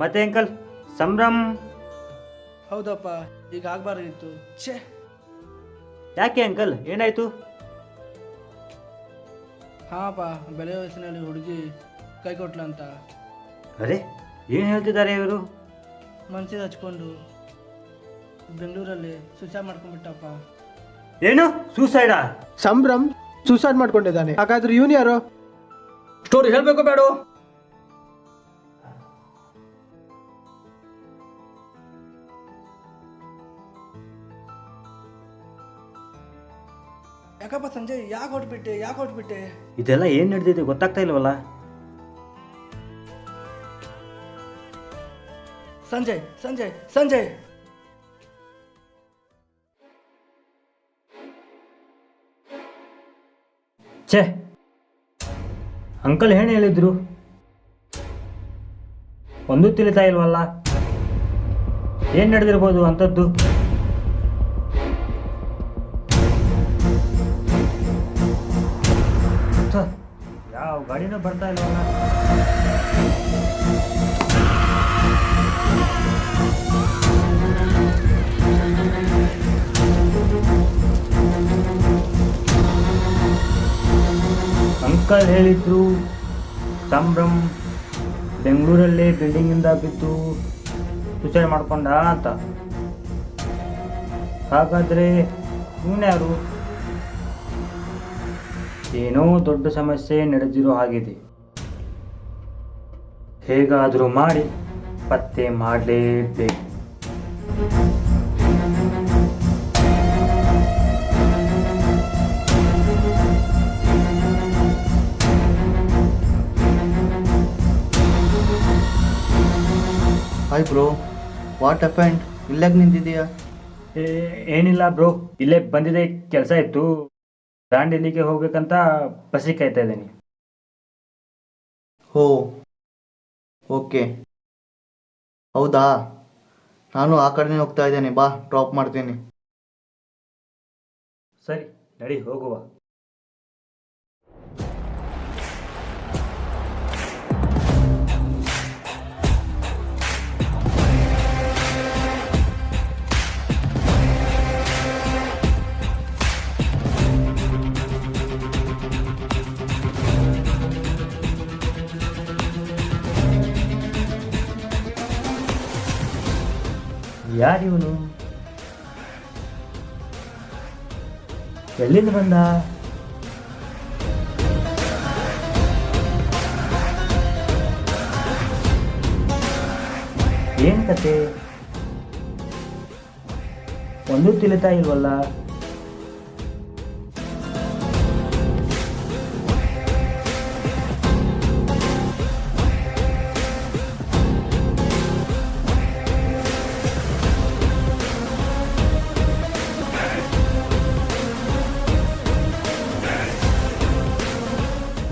I: ಮತ್ತೆ ಅಂಕಲ್, ಸಂಭ್ರಮ್?
C: ಹೌದಪ್ಪ, ಈಗ ಆಗ್ಬಾರ್ದಿತ್ತು. ಛೇ,
I: ಯಾಕೆ ಅಂಕಲ್, ಏನಾಯಿತು?
C: ಹಾಂಪ್ಪ, ಬೆಳೆ ವಯಸ್ಸಿನಲ್ಲಿ ಹುಡುಗಿ ಕೈ ಕೊಟ್ಲಂತ.
I: ಅರೆ, ಏನು ಹೇಳ್ತಿದ್ದಾರೆ ಇವರು?
C: ಮನ್ಸಿಗೆ ಹಚ್ಕೊಂಡು ಬೆಂಗಳೂರಲ್ಲಿ ಸುಸೈಡ್ ಮಾಡ್ಕೊಂಡ್ಬಿಟ್ಟಪ್ಪ.
I: ಏನು, ಸೂಸೈಡಾ?
D: ಸಂಭ್ರಮ್ ಸೂಸೈಡ್ ಮಾಡ್ಕೊಂಡಿದ್ದಾನೆ. ಹಾಗಾದ್ರೆ ಇವನು ಯಾರು?
C: ಸ್ಟೋರಿ ಹೇಳ್ಬೇಕು ಬೇಡ? ಯಾಕಪ್ಪ ಸಂಜಯ್, ಯಾಕೆ ಹೊಟ್ಬಿಟ್ಟೆ?
I: ಇದೆಲ್ಲ ಏನು ನಡೆದಿದೆ ಗೊತ್ತಾಗ್ತಾ ಇಲ್ವಲ್ಲ?
C: ಸಂಜಯ್ ಸಂಜಯ್ ಸಂಜಯ್.
I: ಛೇ, ಅಂಕಲ್ ಏನು ಹೇಳಿದ್ರು? ಒಂದು ತಿಳಿತಾ ಇಲ್ವಲ್ಲ, ಏನು ನಡೆದಿರ್ಬೋದು ಅಂಥದ್ದು? ಯಾವ ಗಾಡಿನೂ ಬರ್ತಾ ಇಲ್ವಲ್ಲ. ಅಂಕಲ್ ಹೇಳಿದ್ರು ಸಂಭ್ರಮ್ ಬೆಂಗಳೂರಲ್ಲೇ ಬಿಲ್ಡಿಂಗಿಂದ ಬಿದ್ದು ಸೂಸೈಡ್ ಮಾಡ್ಕೊಂಡ ಅಂತ. ಹಾಗಾದರೆ ಇವನ್ಯಾರು? ಏನೋ ದೊಡ್ಡ ಸಮಸ್ಯೆ ನಡೆದಿರೋ ಹಾಗಿದೆ. ಹೇಗಾದರೂ ಮಾಡಿ ಪತ್ತೆ ಮಾಡಲೇಬೇಕು.
A: Hi bro, what happened? ಇಲ್ಲಾಗ ನಿಂತಿದೀಯಾ?
I: ಏನಿಲ್ಲ ಬ್ರೋ, ಇಲ್ಲೇ ಬಂದಿದೆ, ಕೆಲಸ ಇತ್ತು. ದಾಂಡೇಲಿಗೆ ಹೋಗ್ಬೇಕಂತ ಬಸ್ಸಿಗೆ ಕಾಯ್ತಾ ಇದ್ದೀನಿ.
A: ಹೋ, ಓಕೆ. ಹೌದಾ, ನಾನು ಆ ಕಡೆನೇ ಹೋಗ್ತಾ ಇದ್ದೇನೆ, ಬಾ ಡ್ರಾಪ್ ಮಾಡ್ತೀನಿ.
I: ಸರಿ, ನಡಿ ಹೋಗುವ. ಯಾರಿವನು? ಎಲ್ಲಿಂದ ಬಂದ? ಏನ್ ಕತೆ? ಒಂದು ತಿಳಿತಾ ಇಲ್ವಲ್ಲ.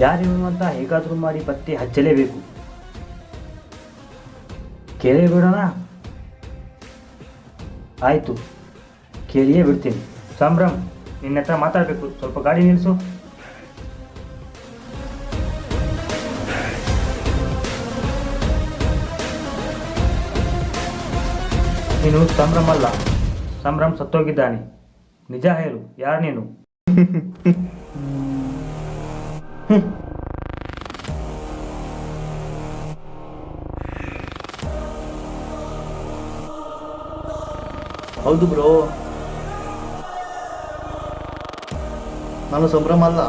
I: ಯಾರಿವನು ಅಂತ ಹೇಗಾದರೂ ಮಾಡಿ ಪತ್ತೆ ಹಚ್ಚಲೇಬೇಕು. ಕೇಳೇ ಬಿಡೋಣ. ಆಯಿತು, ಕೇಳಿಯೇ ಬಿಡ್ತೀನಿ. ಸಂಭ್ರಮ್, ನಿನ್ನ ಹತ್ರ ಮಾತಾಡಬೇಕು, ಸ್ವಲ್ಪ ಗಾಡಿ ನಿಲ್ಲಿಸು. ನೀನು ಸಂಭ್ರಮ್ ಅಲ್ಲ, ಸಂಭ್ರಮ್ ಸತ್ತೋಗಿದ್ದಾನೆ. ನಿಜ ಹೇಳು, ಯಾರು ನೀನು?
A: ಹೌದು ಬ್ರೋ, ನಾನು ಸಂಭ್ರಮ ಅಲ್ಲ.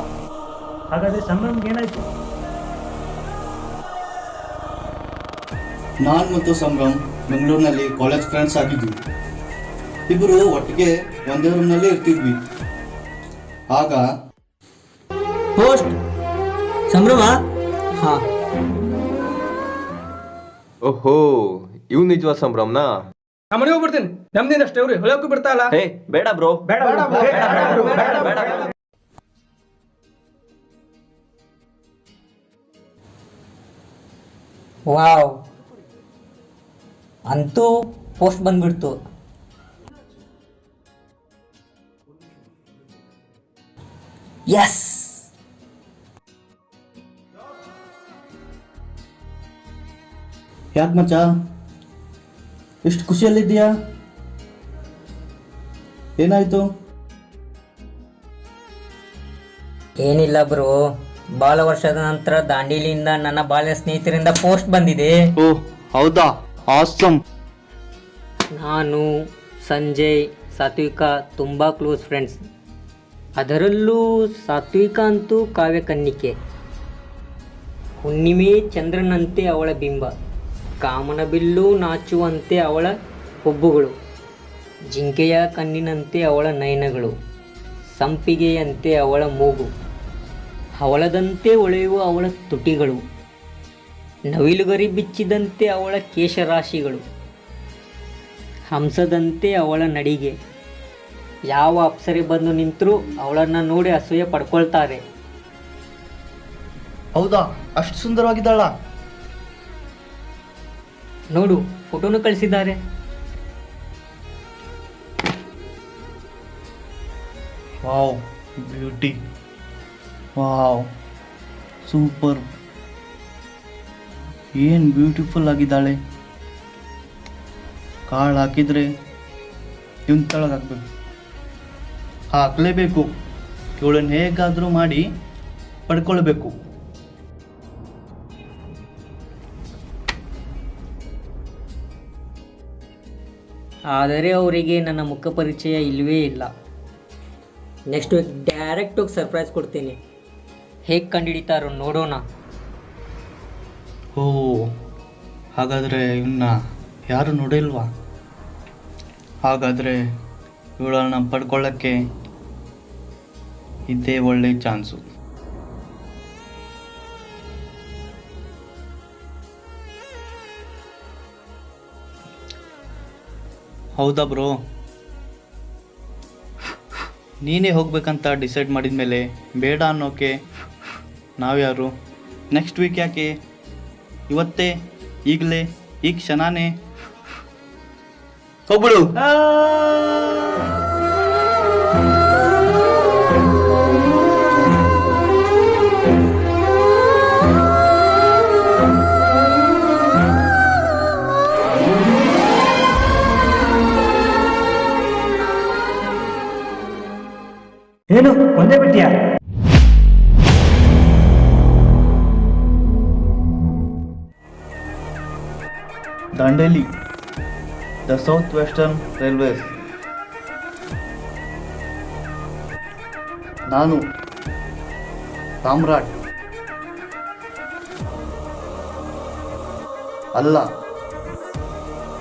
I: ಹಾಗಾದ್ರೆ ಸಂಭ್ರಮ್ಗೆ ಏನಾಯ್ತು?
L: ನಾನು ಮತ್ತು ಸಂಭ್ರಮ್ ಬೆಂಗಳೂರಿನಲ್ಲಿ ಕಾಲೇಜ್ ಫ್ರೆಂಡ್ಸ್ ಆಗಿದ್ವಿ. ಇಬ್ಬರು ಒಟ್ಟಿಗೆ ಒಂದೇ ರೂಮ್ನಲ್ಲಿ ಇರ್ತಿದ್ವಿ. ಆಗ
M: ಪೋಸ್ಟ್ ಸಂಭ್ರಮ. ಹಾ,
H: ಓಹೋ, ಇವ್ ನಿಜವಾ ಸಂಭ್ರಮ್ನಾ?
C: ನಮ್ಮ ಮನೆಗೆ ಹೋಗ್ಬಿಡ್ತೀನಿ. ನಮ್ದಿಂದ ಅಷ್ಟೇ, ಅವ್ರು ಹೊಳಕ್ಕೂ ಬಿಡ್ತಾ ಇಲ್ಲ.
E: ಹೇ, ಬೇಡ ಬ್ರೋ,
C: ಬೇಡ ಬೇಡ ಬೇಡ.
M: ವಾವ್, ಅಂತೂ ಪೋಸ್ಟ್ ಬಂದ್ಬಿಡ್ತು. ಎಸ್,
L: ಯಾಕೆ ಮಚ್ಚ ಎಷ್ಟು ಖುಷಿಯಲ್ಲಿದ್ದೀಯಾ? ಏನಾಯ್ತು?
M: ಏನಿಲ್ಲ ಬ್ರೋ, ಬಹಳ ವರ್ಷದ ನಂತರ ದಾಂಡೇಲಿಯಿಂದ ನನ್ನ ಬಾಲ್ಯ ಸ್ನೇಹಿತರಿಂದ ಪೋಸ್ಟ್ ಬಂದಿದೆ.
A: ಓ ಹೌದಾ, ಆಸಮ್.
M: ನಾನು ಸಂಜಯ್ ಸಾತ್ವಿಕ ತುಂಬ ಕ್ಲೋಸ್ ಫ್ರೆಂಡ್ಸ್. ಅದರಲ್ಲೂ ಸಾತ್ವಿಕ ಅಂತೂ ಕಾವ್ಯ ಕನ್ನಿಕೆ. ಹುಣ್ಣಿಮೆ ಚಂದ್ರನಂತೆ ಅವಳ ಬಿಂಬ, ಕಾಮನಬಿಲ್ಲು ನಾಚುವಂತೆ ಅವಳ ಹುಬ್ಬುಗಳು, ಜಿಂಕೆಯ ಕಣ್ಣಿನಂತೆ ಅವಳ ನಯನಗಳು, ಸಂಪಿಗೆಯಂತೆ ಅವಳ ಮೂಗು, ಹವಳದಂತೆ ಹೊಳೆಯುವ ಅವಳ ತುಟಿಗಳು, ನವಿಲುಗರಿ ಬಿಚ್ಚಿದಂತೆ ಅವಳ ಕೇಶರಾಶಿಗಳು, ಹಂಸದಂತೆ ಅವಳ ನಡಿಗೆ. ಯಾವ ಅಪ್ಸರೆ ಬಂದು ನಿಂತರೂ ಅವಳನ್ನು ನೋಡಿ ಅಸೂಯೆ ಪಡ್ಕೊಳ್ತಾರೆ.
L: ಹೌದಾ, ಅಷ್ಟು ಸುಂದರವಾಗಿದ್ದಾಳ?
M: ನೋಡು, ಫೋಟೋನು ಕಳಿಸಿದ್ದಾರೆ.
L: ವಾವ್, ಬ್ಯೂಟಿ, ವಾವ್, ಸೂಪರ್, ಏನು ಬ್ಯೂಟಿಫುಲ್ ಆಗಿದ್ದಾಳೆ. ಕಾಳು ಹಾಕಿದರೆ ಇವನ್ ತಳಗೆ ಹಾಕ್ಬೇಕು, ಹಾಕಲೇಬೇಕು. ಇವಳನ್ನು ಹೇಗಾದರೂ ಮಾಡಿ ಪಡ್ಕೊಳ್ಬೇಕು.
M: ಆದರೆ ಅವರಿಗೆ ನನ್ನ ಮುಖ ಪರಿಚಯ ಇಲ್ಲವೇ ಇಲ್ಲ. ನೆಕ್ಸ್ಟ್ ವೀಕ್ ಡೈರೆಕ್ಟ್ ಹೋಗಿ ಸರ್ಪ್ರೈಸ್ ಕೊಡ್ತೀನಿ. ಹೇಗೆ ಕಂಡುಹಿಡಿತಾರೋ ನೋಡೋಣ.
L: ಓ, ಹಾಗಾದರೆ ಇವನ್ನ ಯಾರು ನೋಡಿಲ್ವಾ? ಹಾಗಾದರೆ ಇವಳನ್ನ ಪಡ್ಕೊಳ್ಳೋಕ್ಕೆ ಇದೇ ಒಳ್ಳೆ ಚಾನ್ಸು. ಹೌದಾ ಬ್ರೋ? ನೀನೇ ಹೋಗ್ಬೇಕಂತ ಡಿಸೈಡ್ ಮಾಡಿದ ಮೇಲೆ ಬೇಡ ಅನ್ನೋಕೆ ನಾವ್ಯಾರು? ನೆಕ್ಸ್ಟ್ ವೀಕ್ ಯಾಕೆ? ಇವತ್ತೇ, ಈಗಲೇ, ಈ ಕ್ಷಣನೇ ಹೋಗ್ಬಿಡು.
I: ಏನು ಒಂದೇ ಬಿಟ್ಟಿಯಾ?
L: Dandeli, the South Western Railways. ನಾನು ಸಾಮ್ರಾಟ್ ಅಲ್ಲ,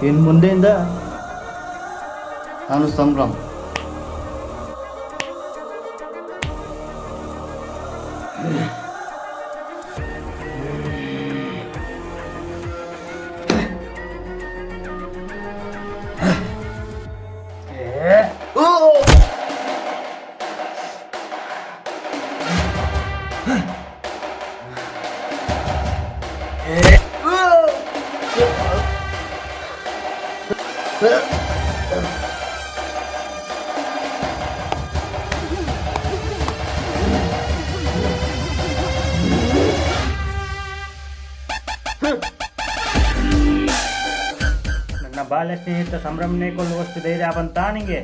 L: ಇನ್ನು ಮುಂದೆಯಿಂದ ನಾನು ಸಂಭ್ರಮ್.
I: ನನ್ನ ಬಾಲ್ಯ ಸ್ನೇಹಿತ ಸಂಭ್ರಮನೆ ಕೊಲ್ಲುವಷ್ಟು ಧೈರ್ಯ ಬಂತಾ ನಿಂಗೆ?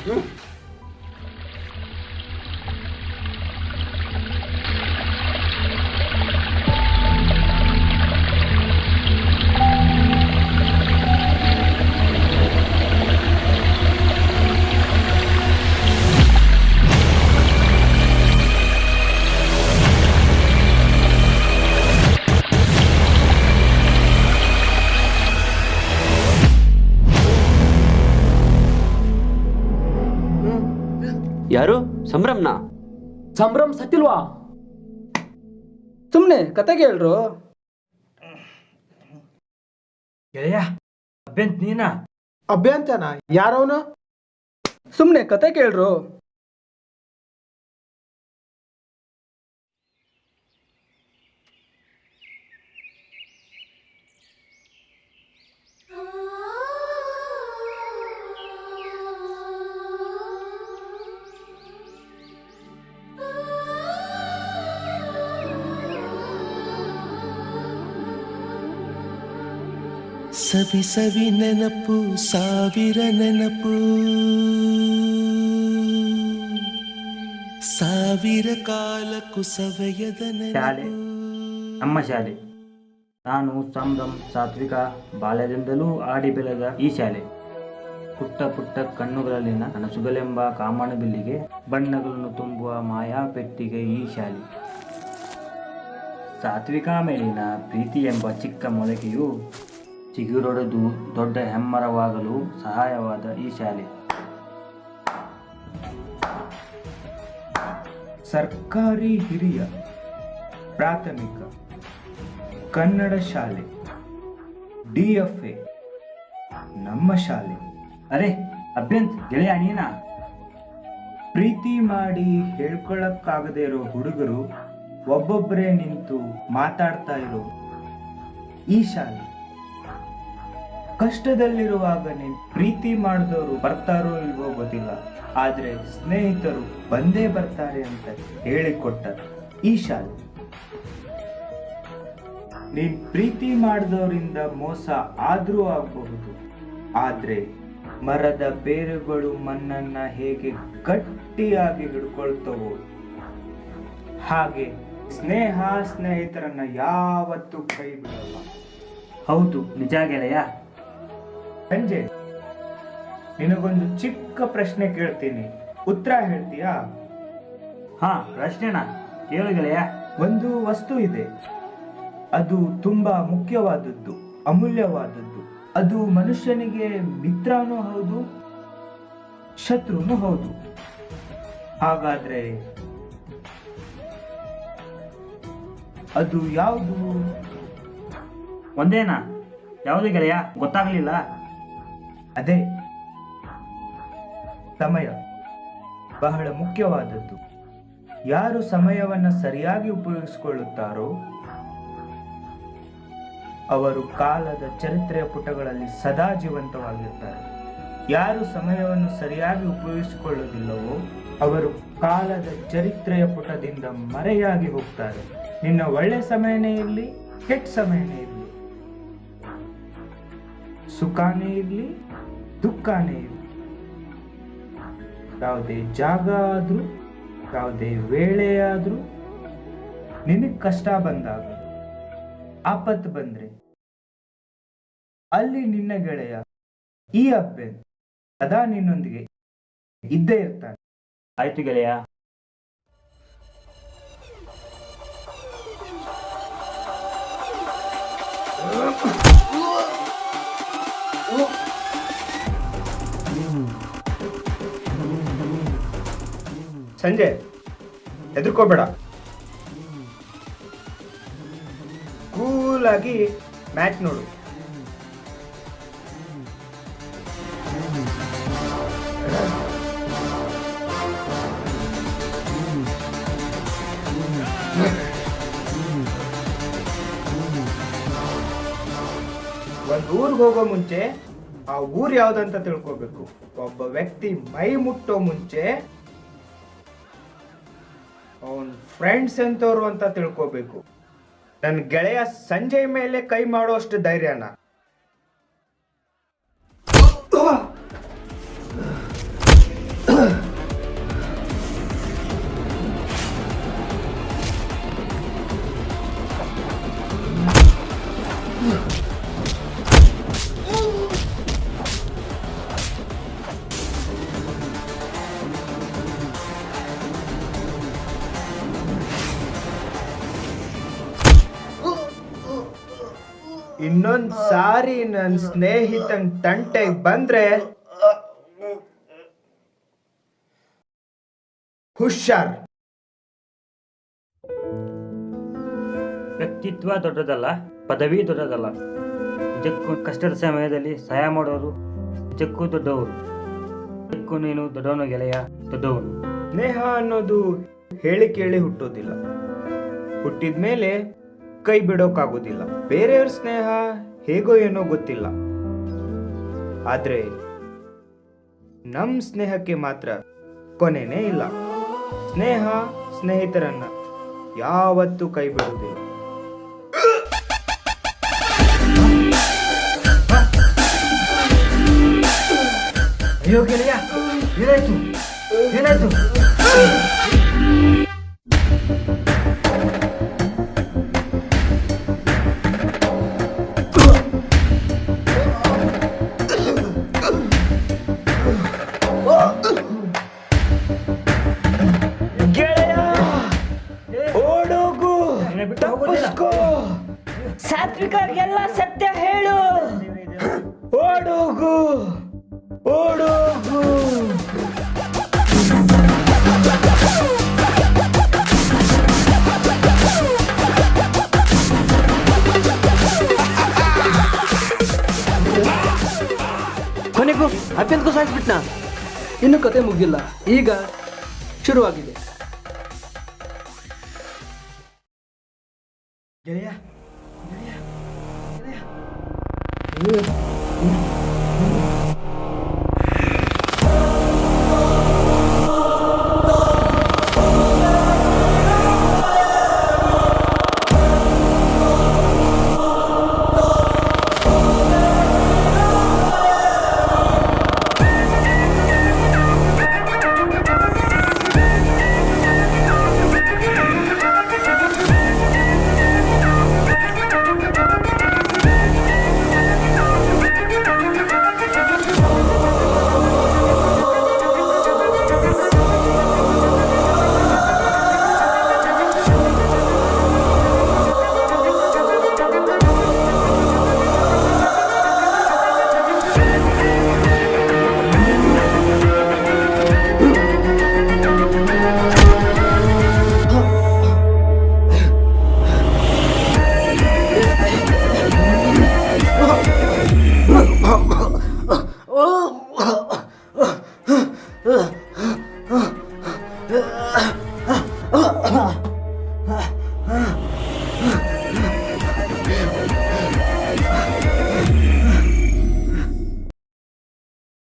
E: ಯಾರು? ಸಂಭ್ರಮ್ನ?
F: ಸಂಭ್ರಮ್ ಸತ್ತಿಲ್ವಾ?
C: ಸುಮ್ಮನೆ ಕತೆ ಕೇಳ್ರು.
I: ಗೆಳೆಯ ಅಭ್ಯಂತ್ ನೀನಾ?
D: ಅಭ್ಯಂತನ? ಯಾರವನು?
C: ಸುಮ್ಮನೆ ಕತೆ ಕೇಳ್ರು.
G: ಸವಿ ಸವಿ ನೆನಪು, ಸಾವಿರ ನೆನಪು, ಸಾವಿರ ಕಾಲಕ್ಕೂ ಸವೆಯದ
I: ಶಾಲೆ,
G: ನೆನಪು.
I: ನಮ್ಮ ಶಾಲೆ. ನಾನು ಸಂಭ್ರಮ್ ಸಾತ್ವಿಕ ಬಾಲ್ಯದಿಂದಲೂ ಆಡಿ ಬೆಳೆದ ಈ ಶಾಲೆ. ಪುಟ್ಟ ಪುಟ್ಟ ಕಣ್ಣುಗಳಲ್ಲಿನ ಕನಸುಗಳೆಂಬ ಕಾಮನಬಿಲ್ಲಿಗೆ ಬಣ್ಣಗಳನ್ನು ತುಂಬುವ ಮಾಯಾ ಪೆಟ್ಟಿಗೆ ಈ ಶಾಲೆ. ಸಾತ್ವಿಕ ಮೇಲಿನ ಪ್ರೀತಿ ಎಂಬ ಚಿಕ್ಕ ಮೊಳಕೆಯು ಚಿಗುರೊಡೆದು ದೊಡ್ಡ ಹೆಮ್ಮರವಾಗಲು ಸಹಾಯವಾದ ಈ ಶಾಲೆ.
N: ಸರ್ಕಾರಿ ಹಿರಿಯ ಪ್ರಾಥಮಿಕ ಕನ್ನಡ ಶಾಲೆ, DFA ನಮ್ಮ ಶಾಲೆ.
I: ಅರೆ ಅಭ್ಯಂತ್ ಗೆಳೆಯ ನೀನಾ?
N: ಪ್ರೀತಿ ಮಾಡಿ ಹೇಳ್ಕೊಳಕ್ಕಾಗದೇ ಇರೋ ಹುಡುಗರು ಒಬ್ಬೊಬ್ಬರೇ ನಿಂತು ಮಾತಾಡ್ತಾ ಇರೋ ಈ ಶಾಲೆ. ಕಷ್ಟದಲ್ಲಿರುವಾಗ ನೀನು ಪ್ರೀತಿ ಮಾಡಿದವರು ಬರ್ತಾರೋ ಇಲ್ವೋ ಗೊತ್ತಿಲ್ಲ, ಆದ್ರೆ ಸ್ನೇಹಿತರು ಬಂದೇ ಬರ್ತಾರೆ ಅಂತ ಹೇಳಿಕೊಟ್ಟ ಈ ಶಾಲೆ. ನೀನ್ ಪ್ರೀತಿ ಮಾಡಿದವರಿಂದ ಮೋಸ ಆದ್ರೂ ಆಗಬಹುದು, ಆದ್ರೆ ಮರದ ಬೇರುಗಳು ಮಣ್ಣನ್ನ ಹೇಗೆ ಗಟ್ಟಿಯಾಗಿ ಹಿಡ್ಕೊಳ್ತವೋ ಹಾಗೆ ಸ್ನೇಹ ಸ್ನೇಹಿತರನ್ನ ಯಾವತ್ತೂ ಕೈ ಬಿಡಲ್ಲ.
I: ಹೌದು ನಿಜ ಗೆಳೆಯ.
N: ಸಂಜೆ, ನಿನಗೊಂದು ಚಿಕ್ಕ ಪ್ರಶ್ನೆ ಕೇಳ್ತೀನಿ, ಉತ್ತರ ಹೇಳ್ತೀಯಾ?
I: ಹಾ, ಪ್ರಶ್ನೆನಾ? ಕೇಳು ಗೆಳೆಯ.
N: ಒಂದು ವಸ್ತು ಇದೆ, ಅದು ತುಂಬಾ ಮುಖ್ಯವಾದದ್ದು, ಅಮೂಲ್ಯವಾದದ್ದು. ಅದು ಮನುಷ್ಯನಿಗೆ ಮಿತ್ರನೂ ಹೌದು, ಶತ್ರುನೂ ಹೌದು. ಹಾಗಾದ್ರೆ ಅದು ಯಾವುದು?
I: ಒಂದೇನಾ? ಯಾವುದು ಗೆಳೆಯ? ಗೊತ್ತಾಗ್ಲಿಲ್ಲ.
N: ಅದೇ ಸಮಯ. ಬಹಳ ಮುಖ್ಯವಾದದ್ದು. ಯಾರು ಸಮಯವನ್ನು ಸರಿಯಾಗಿ ಉಪಯೋಗಿಸಿಕೊಳ್ಳುತ್ತಾರೋ ಅವರು ಕಾಲದ ಚರಿತ್ರೆಯ ಪುಟಗಳಲ್ಲಿ ಸದಾ ಜೀವಂತವಾಗಿರ್ತಾರೆ. ಯಾರು ಸಮಯವನ್ನು ಸರಿಯಾಗಿ ಉಪಯೋಗಿಸಿಕೊಳ್ಳುವುದಿಲ್ಲವೋ ಅವರು ಕಾಲದ ಚರಿತ್ರೆಯ ಪುಟದಿಂದ ಮರೆಯಾಗಿ ಹೋಗ್ತಾರೆ. ನಿನ್ನ ಒಳ್ಳೆ ಸಮಯನೇ ಇರಲಿ, ಕೆಟ್ಟ ಸಮಯನೇ ಇರಲಿ, ಸುಖಾನೇ ಇರಲಿ, ದುಃಖಾನೇ ಇರಲಿ, ಯಾವುದೇ ಜಾಗ ಆದ್ರೂ, ಯಾವುದೇ ವೇಳೆ ಆದ್ರೂ, ನಿನಗೆ ಕಷ್ಟ ಬಂದಾಗ, ಆಪತ್ತು ಬಂದ್ರೆ ಅಲ್ಲಿ ನಿನ್ನ ಗೆಳೆಯ ಈ ಅಭ್ಯಂತ್ ಸದಾ ನಿನ್ನೊಂದಿಗೆ ಇದ್ದೇ ಇರ್ತಾನೆ.
I: ಆಯ್ತು ಗೆಳೆಯ.
N: ಸಂಜೆ, ಹೆದರ್ಕೋಬೇಡ, ಕೂಲಾಗಿ ಮ್ಯಾಚ್ ನೋಡು. ಒಂದು ಊರಿಗೆ ಹೋಗೋ ಮುಂಚೆ ಆ ಊರು ಯಾವ್ದಂತ ತಿಳ್ಕೋಬೇಕು. ಒಬ್ಬ ವ್ಯಕ್ತಿ ಮೈ ಮುಟ್ಟೋ ಮುಂಚೆ ಅವನ್ ಫ್ರೆಂಡ್ಸ್ ಎಂತವ್ರು ಅಂತ ತಿಳ್ಕೋಬೇಕು. ನನ್ನ ಗೆಳೆಯ ಸಂಜಯ್ ಮೇಲೆ ಕೈ ಮಾಡೋಷ್ಟು ಧೈರ್ಯನ ಇನ್ನೊಂದ್ ಸಾರಿ ನನ್ನ ಸ್ನೇಹಿತನ್ ತಂಟೆಗೆ ಬಂದ್ರೆ ಹುಷಾರ್.
I: ವ್ಯಕ್ತಿತ್ವ ದೊಡ್ಡದಲ್ಲ, ಪದವಿ ದೊಡ್ಡದಲ್ಲ. ನಿಜಕ್ಕೂ ಕಷ್ಟದ ಸಮಯದಲ್ಲಿ ಸಹಾಯ ಮಾಡೋರು ನಿಜಕ್ಕೂ ದೊಡ್ಡವರು. ನಿಜಕ್ಕೂ ನೀನು ದೊಡ್ಡವನು ಗೆಳೆಯ, ದೊಡ್ಡವನು.
N: ಸ್ನೇಹ ಅನ್ನೋದು ಹೇಳಿ ಕೇಳಿ ಹುಟ್ಟೋದಿಲ್ಲ, ಹುಟ್ಟಿದ ಮೇಲೆ ಕೈ ಬಿಡೋಕ್ಕಾಗೋದಿಲ್ಲ. ಬೇರೆಯವ್ರ ಸ್ನೇಹ ಹೇಗೋ ಏನೋ ಗೊತ್ತಿಲ್ಲ, ಆದ್ರೆ ನಮ್ ಸ್ನೇಹಕ್ಕೆ ಮಾತ್ರ ಕೊನೆನೇ ಇಲ್ಲ. ಸ್ನೇಹ ಸ್ನೇಹಿತರನ್ನ ಯಾವತ್ತೂ ಕೈ ಬಿಡುವುದಿಲ್ಲ.
C: ಅಯ್ಯೋ ಗೆಳೆಯ, ಏನಾಯ್ತು ಏನಾಯ್ತು?
O: ಸಾತ್ವಿಕರಿಗೆಲ್ಲ ಸತ್ಯ ಹೇಳು.
N: ಓಡೋಗು ಓಡೋಗು.
A: ಕೊನೆಗೂ ಅಭ್ಯಂತಕ್ಕೂ ಸಾಯಿಸ್ಬಿಟ್ನಾ?
C: ಇನ್ನು ಕತೆ ಮುಗಿಲ್ಲ, ಈಗ ಶುರುವಾಗಿದೆ.
N: ಗೆಳೆಯ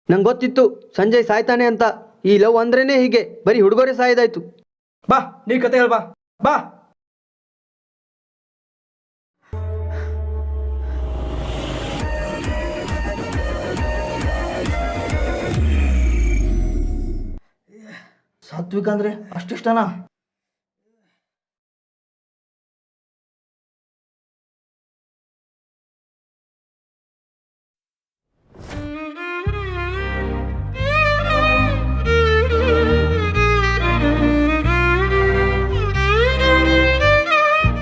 A: ನಂಗೆ ಗೊತ್ತಿತ್ತು ಸಂಜಯ್ ಸಾಯ್ತಾನೆ ಅಂತ. ಈ ಲವ್ ಅಂದ್ರೇನೆ ಹೀಗೆ, ಬರೀ ಹುಡುಗರೇ ಸಾಯ್ದಾಯ್ತು.
C: ಬಾ, ನೀ ಕತೆ ಹೇಳ್ಬಾ ಬಾ. ಸಾತ್ವಿಕ ಅಂದ್ರೆ ಅಷ್ಟಿಷ್ಟನಾ?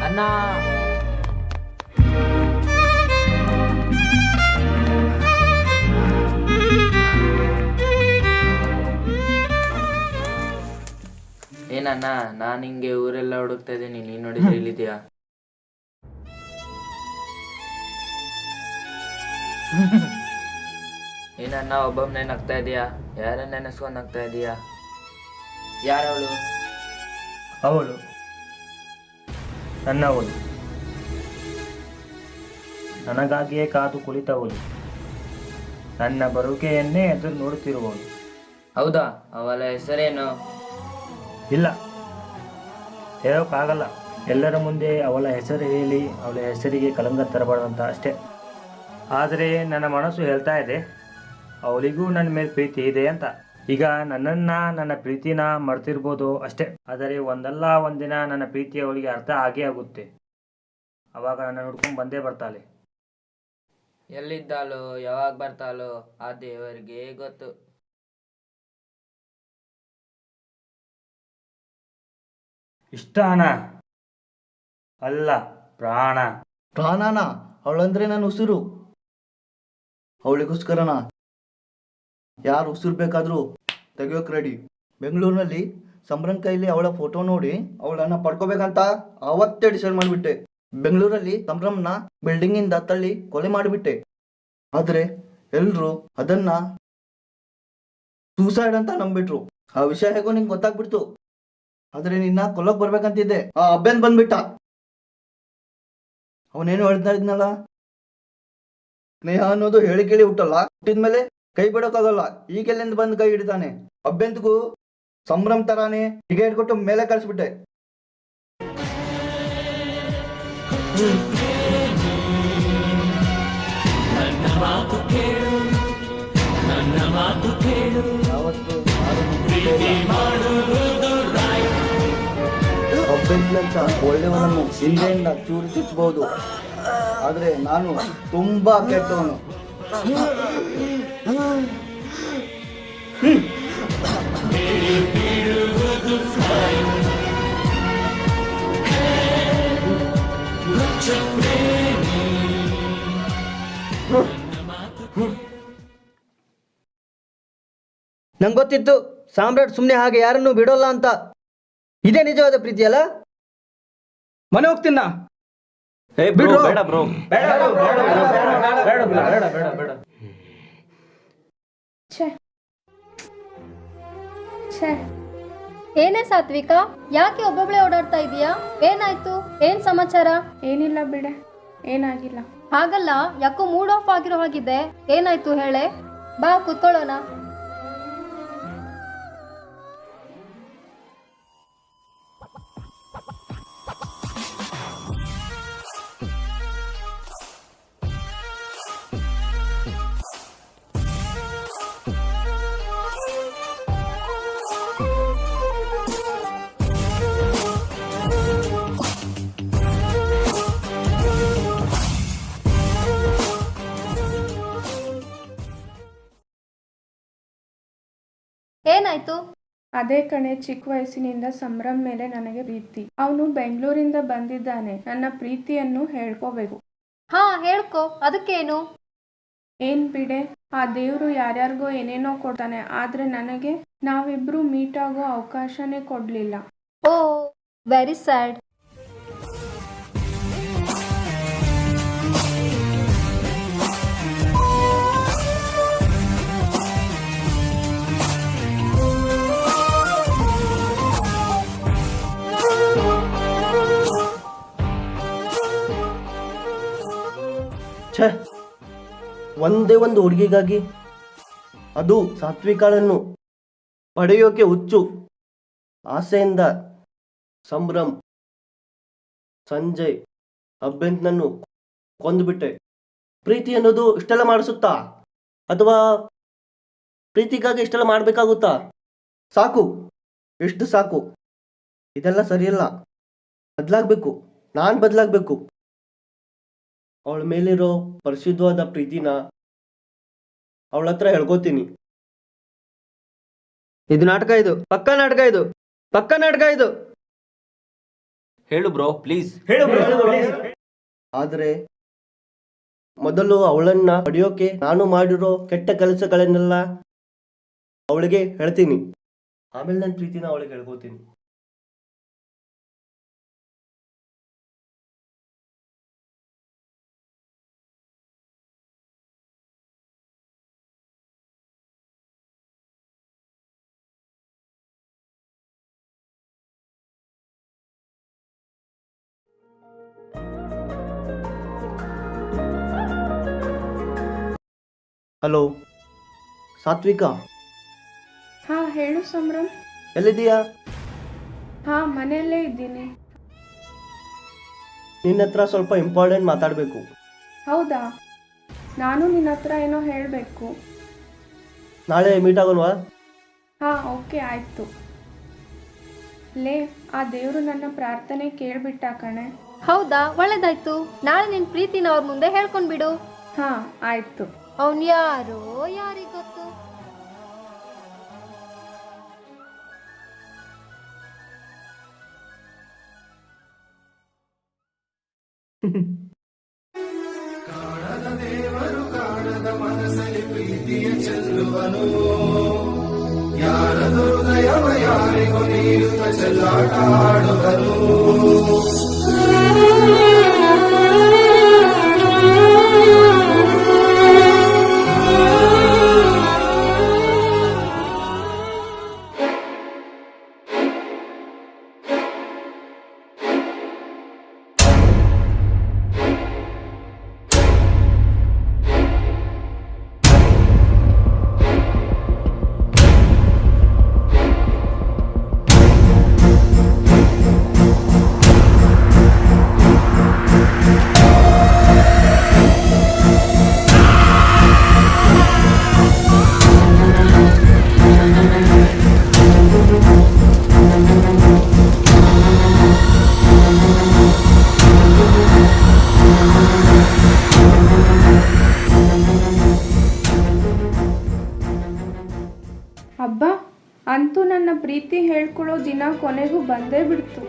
F: ಅಣ್ಣ,
K: ಏನಣ್ಣ, ನಾನು ಹಿಂಗೆ ಊರೆಲ್ಲ ಹುಡುಕ್ತಾ ಇದ್ದೀನಿ, ನೀನು ನೋಡಿದ್ರೆ ಇಲ್ಲಿದ್ಯಾ? ಏನಣ್ಣ ಒಬ್ಬೊಬ್ಬನೇ ನಗ್ತಾ ಇದೀಯಾ? ಯಾರನ್ನ ನೆನೆಸ್ಕೊಂಡು ನಗ್ತಾ ಇದೀಯಾ? ಯಾರವಳು?
I: ಅವಳು ನನ್ನವಳು, ನನಗಾಗಿಯೇ ಕಾದು ಕುಳಿತವಳು, ನನ್ನ ಬರುವಿಕೆಯನ್ನೇ ಎದುರು ನೋಡುತ್ತಿರುವವಳು.
K: ಹೌದಾ? ಅವಳ ಹೆಸರೇನು?
I: ಇಲ್ಲ, ಹೇಳೋಕ್ಕಾಗಲ್ಲ. ಎಲ್ಲರ ಮುಂದೆ ಅವಳ ಹೆಸರು ಹೇಳಿ ಅವಳ ಹೆಸರಿಗೆ ಕಲಂಕ ತರಬಾರ್ದಂತ ಅಷ್ಟೇ. ಆದರೆ ನನ್ನ ಮನಸ್ಸು ಹೇಳ್ತಾ ಇದೆ ಅವಳಿಗೂ ನನ್ನ ಮೇಲೆ ಪ್ರೀತಿ ಇದೆ ಅಂತ. ಈಗ ನನ್ನ ಪ್ರೀತಿನ ಮರ್ತಿರ್ಬೋದು ಅಷ್ಟೇ, ಆದರೆ ಒಂದಲ್ಲ ಒಂದಿನ ನನ್ನ ಪ್ರೀತಿ ಅವಳಿಗೆ ಅರ್ಥ ಆಗೇ ಆಗುತ್ತೆ. ಅವಾಗ ನನ್ನ ಹುಡ್ಕೊಂಡು ಬಂದೇ ಬರ್ತಾಳೆ.
K: ಎಲ್ಲಿದ್ದಾಳು, ಯಾವಾಗ ಬರ್ತಾಳೋ ಆ ದೇವರಿಗೆ ಗೊತ್ತು.
I: ಇಷ್ಟನಾ? ಅಲ್ಲ, ಪ್ರಾಣ.
D: ಪ್ರಾಣನ
O: ಅವಳಂದ್ರೆ ನನ್ನ ಉಸಿರು. ಅವಳಿಗೋಸ್ಕರನ ಯಾರು ಉಸಿರು ಬೇಕಾದರೂ ತೆಗಿಯೋಕೆ ರೆಡಿ. ಬೆಂಗಳೂರಿನಲ್ಲಿ ಸಂಭ್ರಮ್ ಕೈಲಿ ಅವಳ ಫೋಟೋ ನೋಡಿ ಅವಳನ್ನ ಪಡ್ಕೋಬೇಕಂತ ಅವತ್ತೇ ಡಿಸೈಡ್ ಮಾಡಿಬಿಟ್ಟೆ. ಬೆಂಗಳೂರಲ್ಲಿ ಸಂಭ್ರಮ್ನ ಬಿಲ್ಡಿಂಗ್ ಇಂದ ತಳ್ಳಿ ಕೊಲೆ ಮಾಡಿಬಿಟ್ಟೆ. ಆದ್ರೆ ಎಲ್ರು ಅದನ್ನ ಸೂಸೈಡ್ ಅಂತ ನಂಬಿಟ್ರು. ಆ ವಿಷಯ ಹೇಗೋ ನಿಂಗೆ ಗೊತ್ತಾಗ್ಬಿಡ್ತು. ಆದ್ರೆ ನಿನ್ನ ಕೊಲ್ಲೋಕ್ ಬರ್ಬೇಕಂತಿದ್ದೆ. ಆ ಅಬ್ಬೆನ್ ಬಂದ್ಬಿಟ್ಟ. ಅವನೇನು ಹೇಳ್ತಾ ಇದ್ನಲ್ಲ, ಸ್ನೇಹ ಅನ್ನೋದು ಹೇಳಿ ಕೇಳಿ ಹುಟ್ಟಲ್ಲ, ಹುಟ್ಟಿದ್ಮೇಲೆ ಕೈ ಬಿಡೋಕ್ಕಾಗಲ್ಲ. ಈಗೆಲ್ಲಿಂದ ಬಂದು ಕೈ ಹಿಡಿತಾನೆ. ಅಬ್ಬೆಂತಗೂ ಸಂಭ್ರಮ್ ತರಾನೇ ಟಿಕೆಟ್ ಕೊಟ್ಟು ಮೇಲೆ ಕಳಿಸ್ಬಿಟ್ಟೆ. ಒಬ್ಬಂತ ಒಳ್ಳೆಯವನನ್ನು ಹಿಂದೆಯಿಂದ ಚೂರು ಚುಚ್ಚಬಹುದು, ಆದ್ರೆ ನಾನು ತುಂಬಾ ಕೆಟ್ಟವನು.
A: ನಂಗೆ ಗೊತ್ತಿತ್ತು ಸಾಮ್ರಾಟ್ ಸುಮ್ಮನೆ ಹಾಗೆ ಯಾರನ್ನೂ ಬಿಡೋಲ್ಲ ಅಂತ. ಇದೇ ನಿಜವಾದ ಪ್ರೀತಿ ಅಲ್ಲ?
C: ಮನೆ ಹೋಗ್ತೀನ.
E: ಬೇಡ ಬ್ರೋ.
P: ಏನೇ ಸಾತ್ವಿಕ, ಯಾಕೆ ಒಬ್ಬೊಬ್ಳೆ ಓಡಾಡ್ತಾ ಇದೀಯಾ? ಏನಾಯ್ತು? ಏನ್ ಸಮಾಚಾರ?
J: ಏನಿಲ್ಲ ಬಿಡೆ, ಏನಾಗಿಲ್ಲ.
P: ಹಾಗಲ್ಲ, ಯಾಕೋ ಮೂಡ್ ಆಫ್ ಆಗಿರೋ ಹಾಗಿದೆ. ಏನಾಯ್ತು ಹೇಳೆ? ಬಾ ಕುತ್ಕೊಳ್ಳೋಣ. ಏನಾಯ್ತು?
J: ಅದೇ ಕಣೆ, ಚಿಕ್ಕ ವಯಸ್ಸಿನಿಂದ ಸಂಭ್ರಮ್ ಮೇಲೆ ನನಗೆ ಪ್ರೀತಿ. ಅವನು ಬೆಂಗಳೂರಿಂದ ಬಂದಿದ್ದಾನೆ. ನನ್ನ ಪ್ರೀತಿಯನ್ನು ಹೇಳ್ಕೋಬೇಕು.
P: ಹಾ ಹೇಳ್ಕೊ, ಅದಕ್ಕೇನು?
J: ಏನ್ ಬಿಡೆ, ಆ ದೇವ್ರು ಯಾರ್ಯಾರಿಗೋ ಏನೇನೋ ಕೊಡ್ತಾನೆ, ಆದ್ರೆ ನನಗೆ ನಾವಿಬ್ರು ಮೀಟ್ ಆಗೋ ಅವಕಾಶನೇ ಕೊಡ್ಲಿಲ್ಲ.
P: ಓ, ವೆರಿ ಸ್ಯಾಡ್.
O: ಛೇ, ಒಂದೇ ಒಂದು ಹುಡುಗಿಗಾಗಿ, ಅದು ಸಾತ್ವಿಕಳನ್ನು ಪಡೆಯೋಕೆ ಹುಚ್ಚು ಆಸೆಯಿಂದ ಸಂಭ್ರಮ್, ಸಂಜಯ್, ಅಬ್ಬೆಂತ್ನನ್ನು ಕೊಂದುಬಿಟ್ಟೆ. ಪ್ರೀತಿ ಅನ್ನೋದು ಇಷ್ಟೆಲ್ಲ ಮಾಡಿಸುತ್ತಾ? ಅಥವಾ ಪ್ರೀತಿಗಾಗಿ ಇಷ್ಟೆಲ್ಲ ಮಾಡಬೇಕಾಗುತ್ತಾ? ಸಾಕು, ಎಷ್ಟು ಸಾಕು. ಇದೆಲ್ಲ ಸರಿಯಲ್ಲ. ಬದಲಾಗಬೇಕು, ನಾನು ಬದಲಾಗಬೇಕು. ಅವಳ ಮೇಲಿರೋ ಪರಿಶುದ್ಧವಾದ ಪ್ರೀತಿನ ಅವಳ ಹತ್ರ ಹೇಳ್ಕೋತೀನಿ.
A: ಇದು ನಾಟಕ, ಇದು ಪಕ್ಕಾ ನಾಟಕ, ಇದು ಪಕ್ಕಾ ನಾಟಕ ಇದು.
E: ಹೇಳು ಬ್ರೋ ಪ್ಲೀಸ್.
O: ಆದ್ರೆ ಮೊದಲು ಅವಳನ್ನ ಪಡೆಯೋಕೆ ನಾನು ಮಾಡಿರೋ ಕೆಟ್ಟ ಕೆಲಸಗಳನ್ನೆಲ್ಲ ಅವಳಿಗೆ ಹೇಳ್ತೀನಿ. ಆಮೇಲೆ ನನ್ನ ಪ್ರೀತಿನ ಅವಳಿಗೆ ಹೇಳ್ಕೋತೀನಿ. ಹಲೋ ಸಾತ್ವಿಕಾ.
J: ಹಾ ಹೇಳು ಸಂಭ್ರಮ್.
O: ಎಲ್ಲಿದ್ದೀಯಾ?
J: ಹಾ ಮನೆಯಲ್ಲೇ ಇದ್ದೀನಿ.
O: ನಿನ್ನ ಹತ್ರ ಸ್ವಲ್ಪ ಇಂಪಾರ್ಟೆಂಟ್ ಮಾತಾಡಬೇಕು.
J: ಹೌದಾ? ನಾನು ನಿನ್ನ ಹತ್ರ ಏನೋ ಹೇಳಬೇಕು.
O: ನಾಳೆ ಮೀಟ್ ಆಗೋಣವಾ?
J: ಹಾ ಓಕೆ ಆಯ್ತು. ಲೇ, ಆ ದೇವರು ನನ್ನ ಪ್ರಾರ್ಥನೆ ಕೇಳ್ಬಿಟ್ಟ ಕಣೆ.
P: ಹೌದಾ? ಒಳ್ಳೇದಾಯ್ತು. ನಾಳೆ ನಿನ್ ಪ್ರೀತಿನ ಅವ್ರ ಮುಂದೆ ಹೇಳ್ಕೊಂಡ್ಬಿಡು.
J: ಹಾ ಆಯ್ತು.
P: ಅವನ್ ಯಾರೋ ಯಾರಿಗ್ ಗೊತ್ತು.
G: ಚೆಲ್ಲಾಡುವನು ಯಾರದು ಹೃದಯವ ಯಾರಿಗೂ ನೀಡುತ್ತ ಚೆಲ್ಲಾಟ ಆಡುವನು
J: ಅಬ್ಬಾ, ಅಂತೂ ನನ್ನ ಪ್ರೀತಿ ಹೇಳ್ಕೊಳ್ಳೋ ದಿನ ಕೊನೆಗೂ ಬಂದೇ ಬಿಡ್ತು.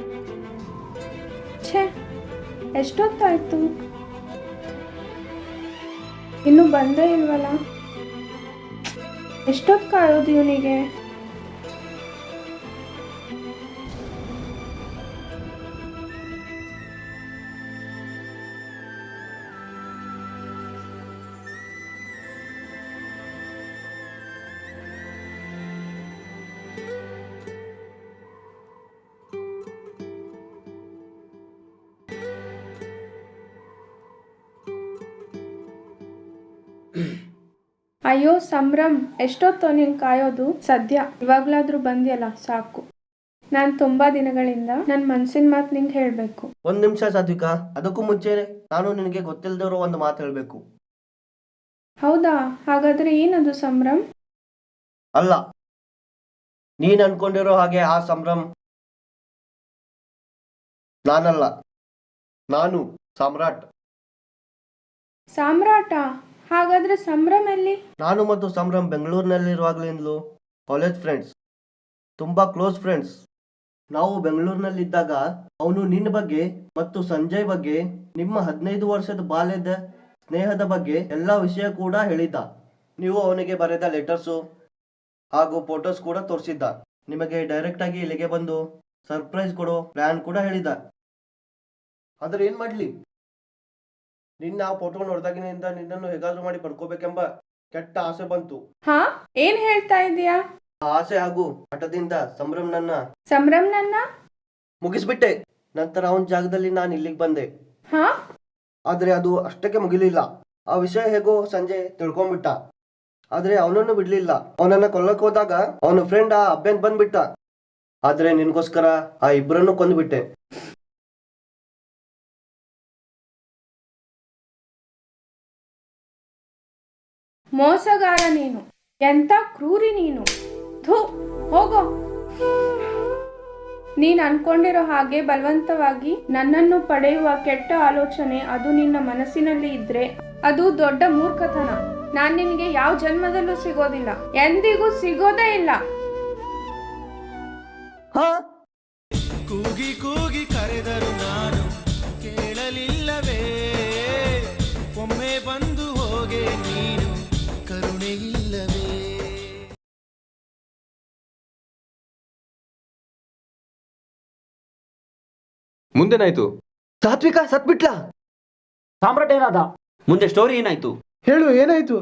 J: ಛೇ, ಎಷ್ಟೊತ್ತಾಯ್ತು, ಇನ್ನು ಬಂದೇ ಇಲ್ವಲ್ಲ. ಎಷ್ಟೊತ್ತು ಕಾಯೋದು ಇವನಿಗೆ? ಅಯ್ಯೋ ಸಂಭ್ರಮ್, ಎಷ್ಟೊತ್ತು ನೀನು ಕಾಯೋದು? ಸದ್ಯ ಇವಾಗ್ಲಾದ್ರೂ ಬಂದ್ಯಲ್ಲ, ಸಾಕು. ನಾನು ತುಂಬಾ ದಿನಗಳಿಂದ ನನ್ನ ಮನ್ಸಿನ ಮಾತು ನಿಂಗೆ ಹೇಳಬೇಕು.
O: ಒಂದ್ ನಿಮಿಷ ಸಾತ್ವಿಕಾ, ಅದಕ್ಕೂ ಮುಂಚೆ ನಾನು ನಿನಗೆ ಗೊತ್ತಿಲ್ಲದಿರೋ ಒಂದು ಮಾತು ಹೇಳಬೇಕು.
J: ಹೌದಾ? ಹಾಗಾದ್ರೆ ಏನದು ಸಂಭ್ರಮ್?
O: ಅಲ್ಲ, ನೀನ್ ಅನ್ಕೊಂಡಿರೋ ಹಾಗೆ ಆ ಸಂಭ್ರಮ್ ನಾನಲ್ಲ, ನಾನು ಸಾಮ್ರಾಟ್.
J: ಸಾಮ್ರಾಟ? ಹಾಗಾದ್ರೆ ಸಂಭ್ರಮ್ ಎಲ್ಲಿ?
O: ನಾನು ಮತ್ತು ಸಂಭ್ರಮ್ ಬೆಂಗಳೂರಿನಲ್ಲಿರುವಾಗಲಿಂದಲೂ ಕಾಲೇಜ್ ಫ್ರೆಂಡ್ಸ್, ತುಂಬಾ ಕ್ಲೋಸ್ ಫ್ರೆಂಡ್ಸ್. ನಾವು ಬೆಂಗಳೂರಿನಲ್ಲಿದ್ದಾಗ ಅವನು ನಿನ್ನ ಬಗ್ಗೆ ಮತ್ತು ಸಂಜಯ್ ಬಗ್ಗೆ, ನಿಮ್ಮ 15 ವರ್ಷದ ಬಾಲ್ಯದ ಸ್ನೇಹದ ಬಗ್ಗೆ ಎಲ್ಲ ವಿಷಯ ಕೂಡ ಹೇಳಿದ್ದ. ನೀವು ಅವನಿಗೆ ಬರೆದ ಲೆಟರ್ಸು ಹಾಗೂ ಫೋಟೋಸ್ ಕೂಡ ತೋರಿಸಿದ್ದ. ನಿಮಗೆ ಡೈರೆಕ್ಟ್ ಆಗಿ ಇಲ್ಲಿಗೆ ಬಂದು ಸರ್ಪ್ರೈಸ್ ಕೊಡೋ ಪ್ಲಾನ್ ಕೂಡ ಹೇಳಿದ. ಆದ್ರೆ ಏನ್ ಮಾಡ್ಲಿ, ನಿನ್ನ ಆ ಫೋಟೋ ನೋಡ್ದಾಗಿನಿಂದ ನಿನ್ನನ್ನು ಹೇಗಾದ್ರೂ ಮಾಡಿ ಪಡ್ಕೋಬೇಕೆಂಬ ಕೆಟ್ಟ ಆಸೆ ಬಂತು.
J: ಹಾ, ಏನ್ ಹೇಳ್ತಾ ಇದೀಯಾ?
O: ಆ ಆಸೆ ಹಾಗೂ ಹಠದಿಂದ
J: ಸಂಭ್ರಮ್ನನ್ನ
O: ಮುಗಿಸ್ಬಿಟ್ಟೆ. ನಂತರ ಅವನ ಜಾಗದಲ್ಲಿ ನಾನು ಇಲ್ಲಿಗೆ ಬಂದೆ.
J: ಹಾ,
O: ಆದ್ರೆ ಅದು ಅಷ್ಟಕ್ಕೆ ಮುಗಿಲಿಲ್ಲ. ಆ ವಿಷಯ ಹೇಗೋ ಸಂಜೆ ತಿಳ್ಕೊಂಡ್ಬಿಟ್ಟ. ಆದ್ರೆ ಅವನನ್ನು ಬಿಡ್ಲಿಲ್ಲ. ಅವನನ್ನ ಕೊಲ್ಲಕ್ ಹೋದಾಗ ಅವನ ಫ್ರೆಂಡ್ ಆ ಅಭ್ಯಂಗ್ ಬಂದ್ಬಿಟ್ಟ. ಆದ್ರೆ ನಿನ್ಗೋಸ್ಕರ ಆ ಇಬ್ಬರನ್ನು ಕೊಂದ್ಬಿಟ್ಟೆ.
J: ಮೋಸಗಾರ ನೀನು, ಎಂತ ಕ್ರೂರಿ ನೀನು. ಥೂ, ಹೋಗೋ. ನೀನ್ ಅನ್ಕೊಂಡಿರೋ ಹಾಗೆ ಬಲವಂತವಾಗಿ ನನ್ನನ್ನು ಪಡೆಯುವ ಕೆಟ್ಟ ಆಲೋಚನೆ ಅದು ನಿನ್ನ ಮನಸ್ಸಿನಲ್ಲಿ ಇದ್ರೆ ಅದು ದೊಡ್ಡ ಮೂರ್ಖತನ. ನಾನ್ ನಿನಗೆ ಯಾವ ಜನ್ಮದಲ್ಲೂ ಸಿಗೋದಿಲ್ಲ, ಎಂದಿಗೂ ಸಿಗೋದೇ ಇಲ್ಲ.
G: ಕೂಗಿ ಕೂಗಿ ಕರೆದರು ನಾನು ಕೇಳಲಿಲ್ಲವೇ, ಒಮ್ಮೆ ಬಂದು ಹೋಗೆ ನೀನು ಕರುಣೆ ಇಲ್ಲವೇ.
H: ಮುಂದೇನಾಯ್ತು?
A: ಸಾತ್ವಿಕ ಸತ್ಬಿಟ್ಲಾ?
F: ಸಾಮ್ರಾಟ್ ಏನಾದ?
E: ಮುಂದೆ ಸ್ಟೋರಿ ಏನಾಯ್ತು?
D: ಹೇಳು, ಏನಾಯ್ತು?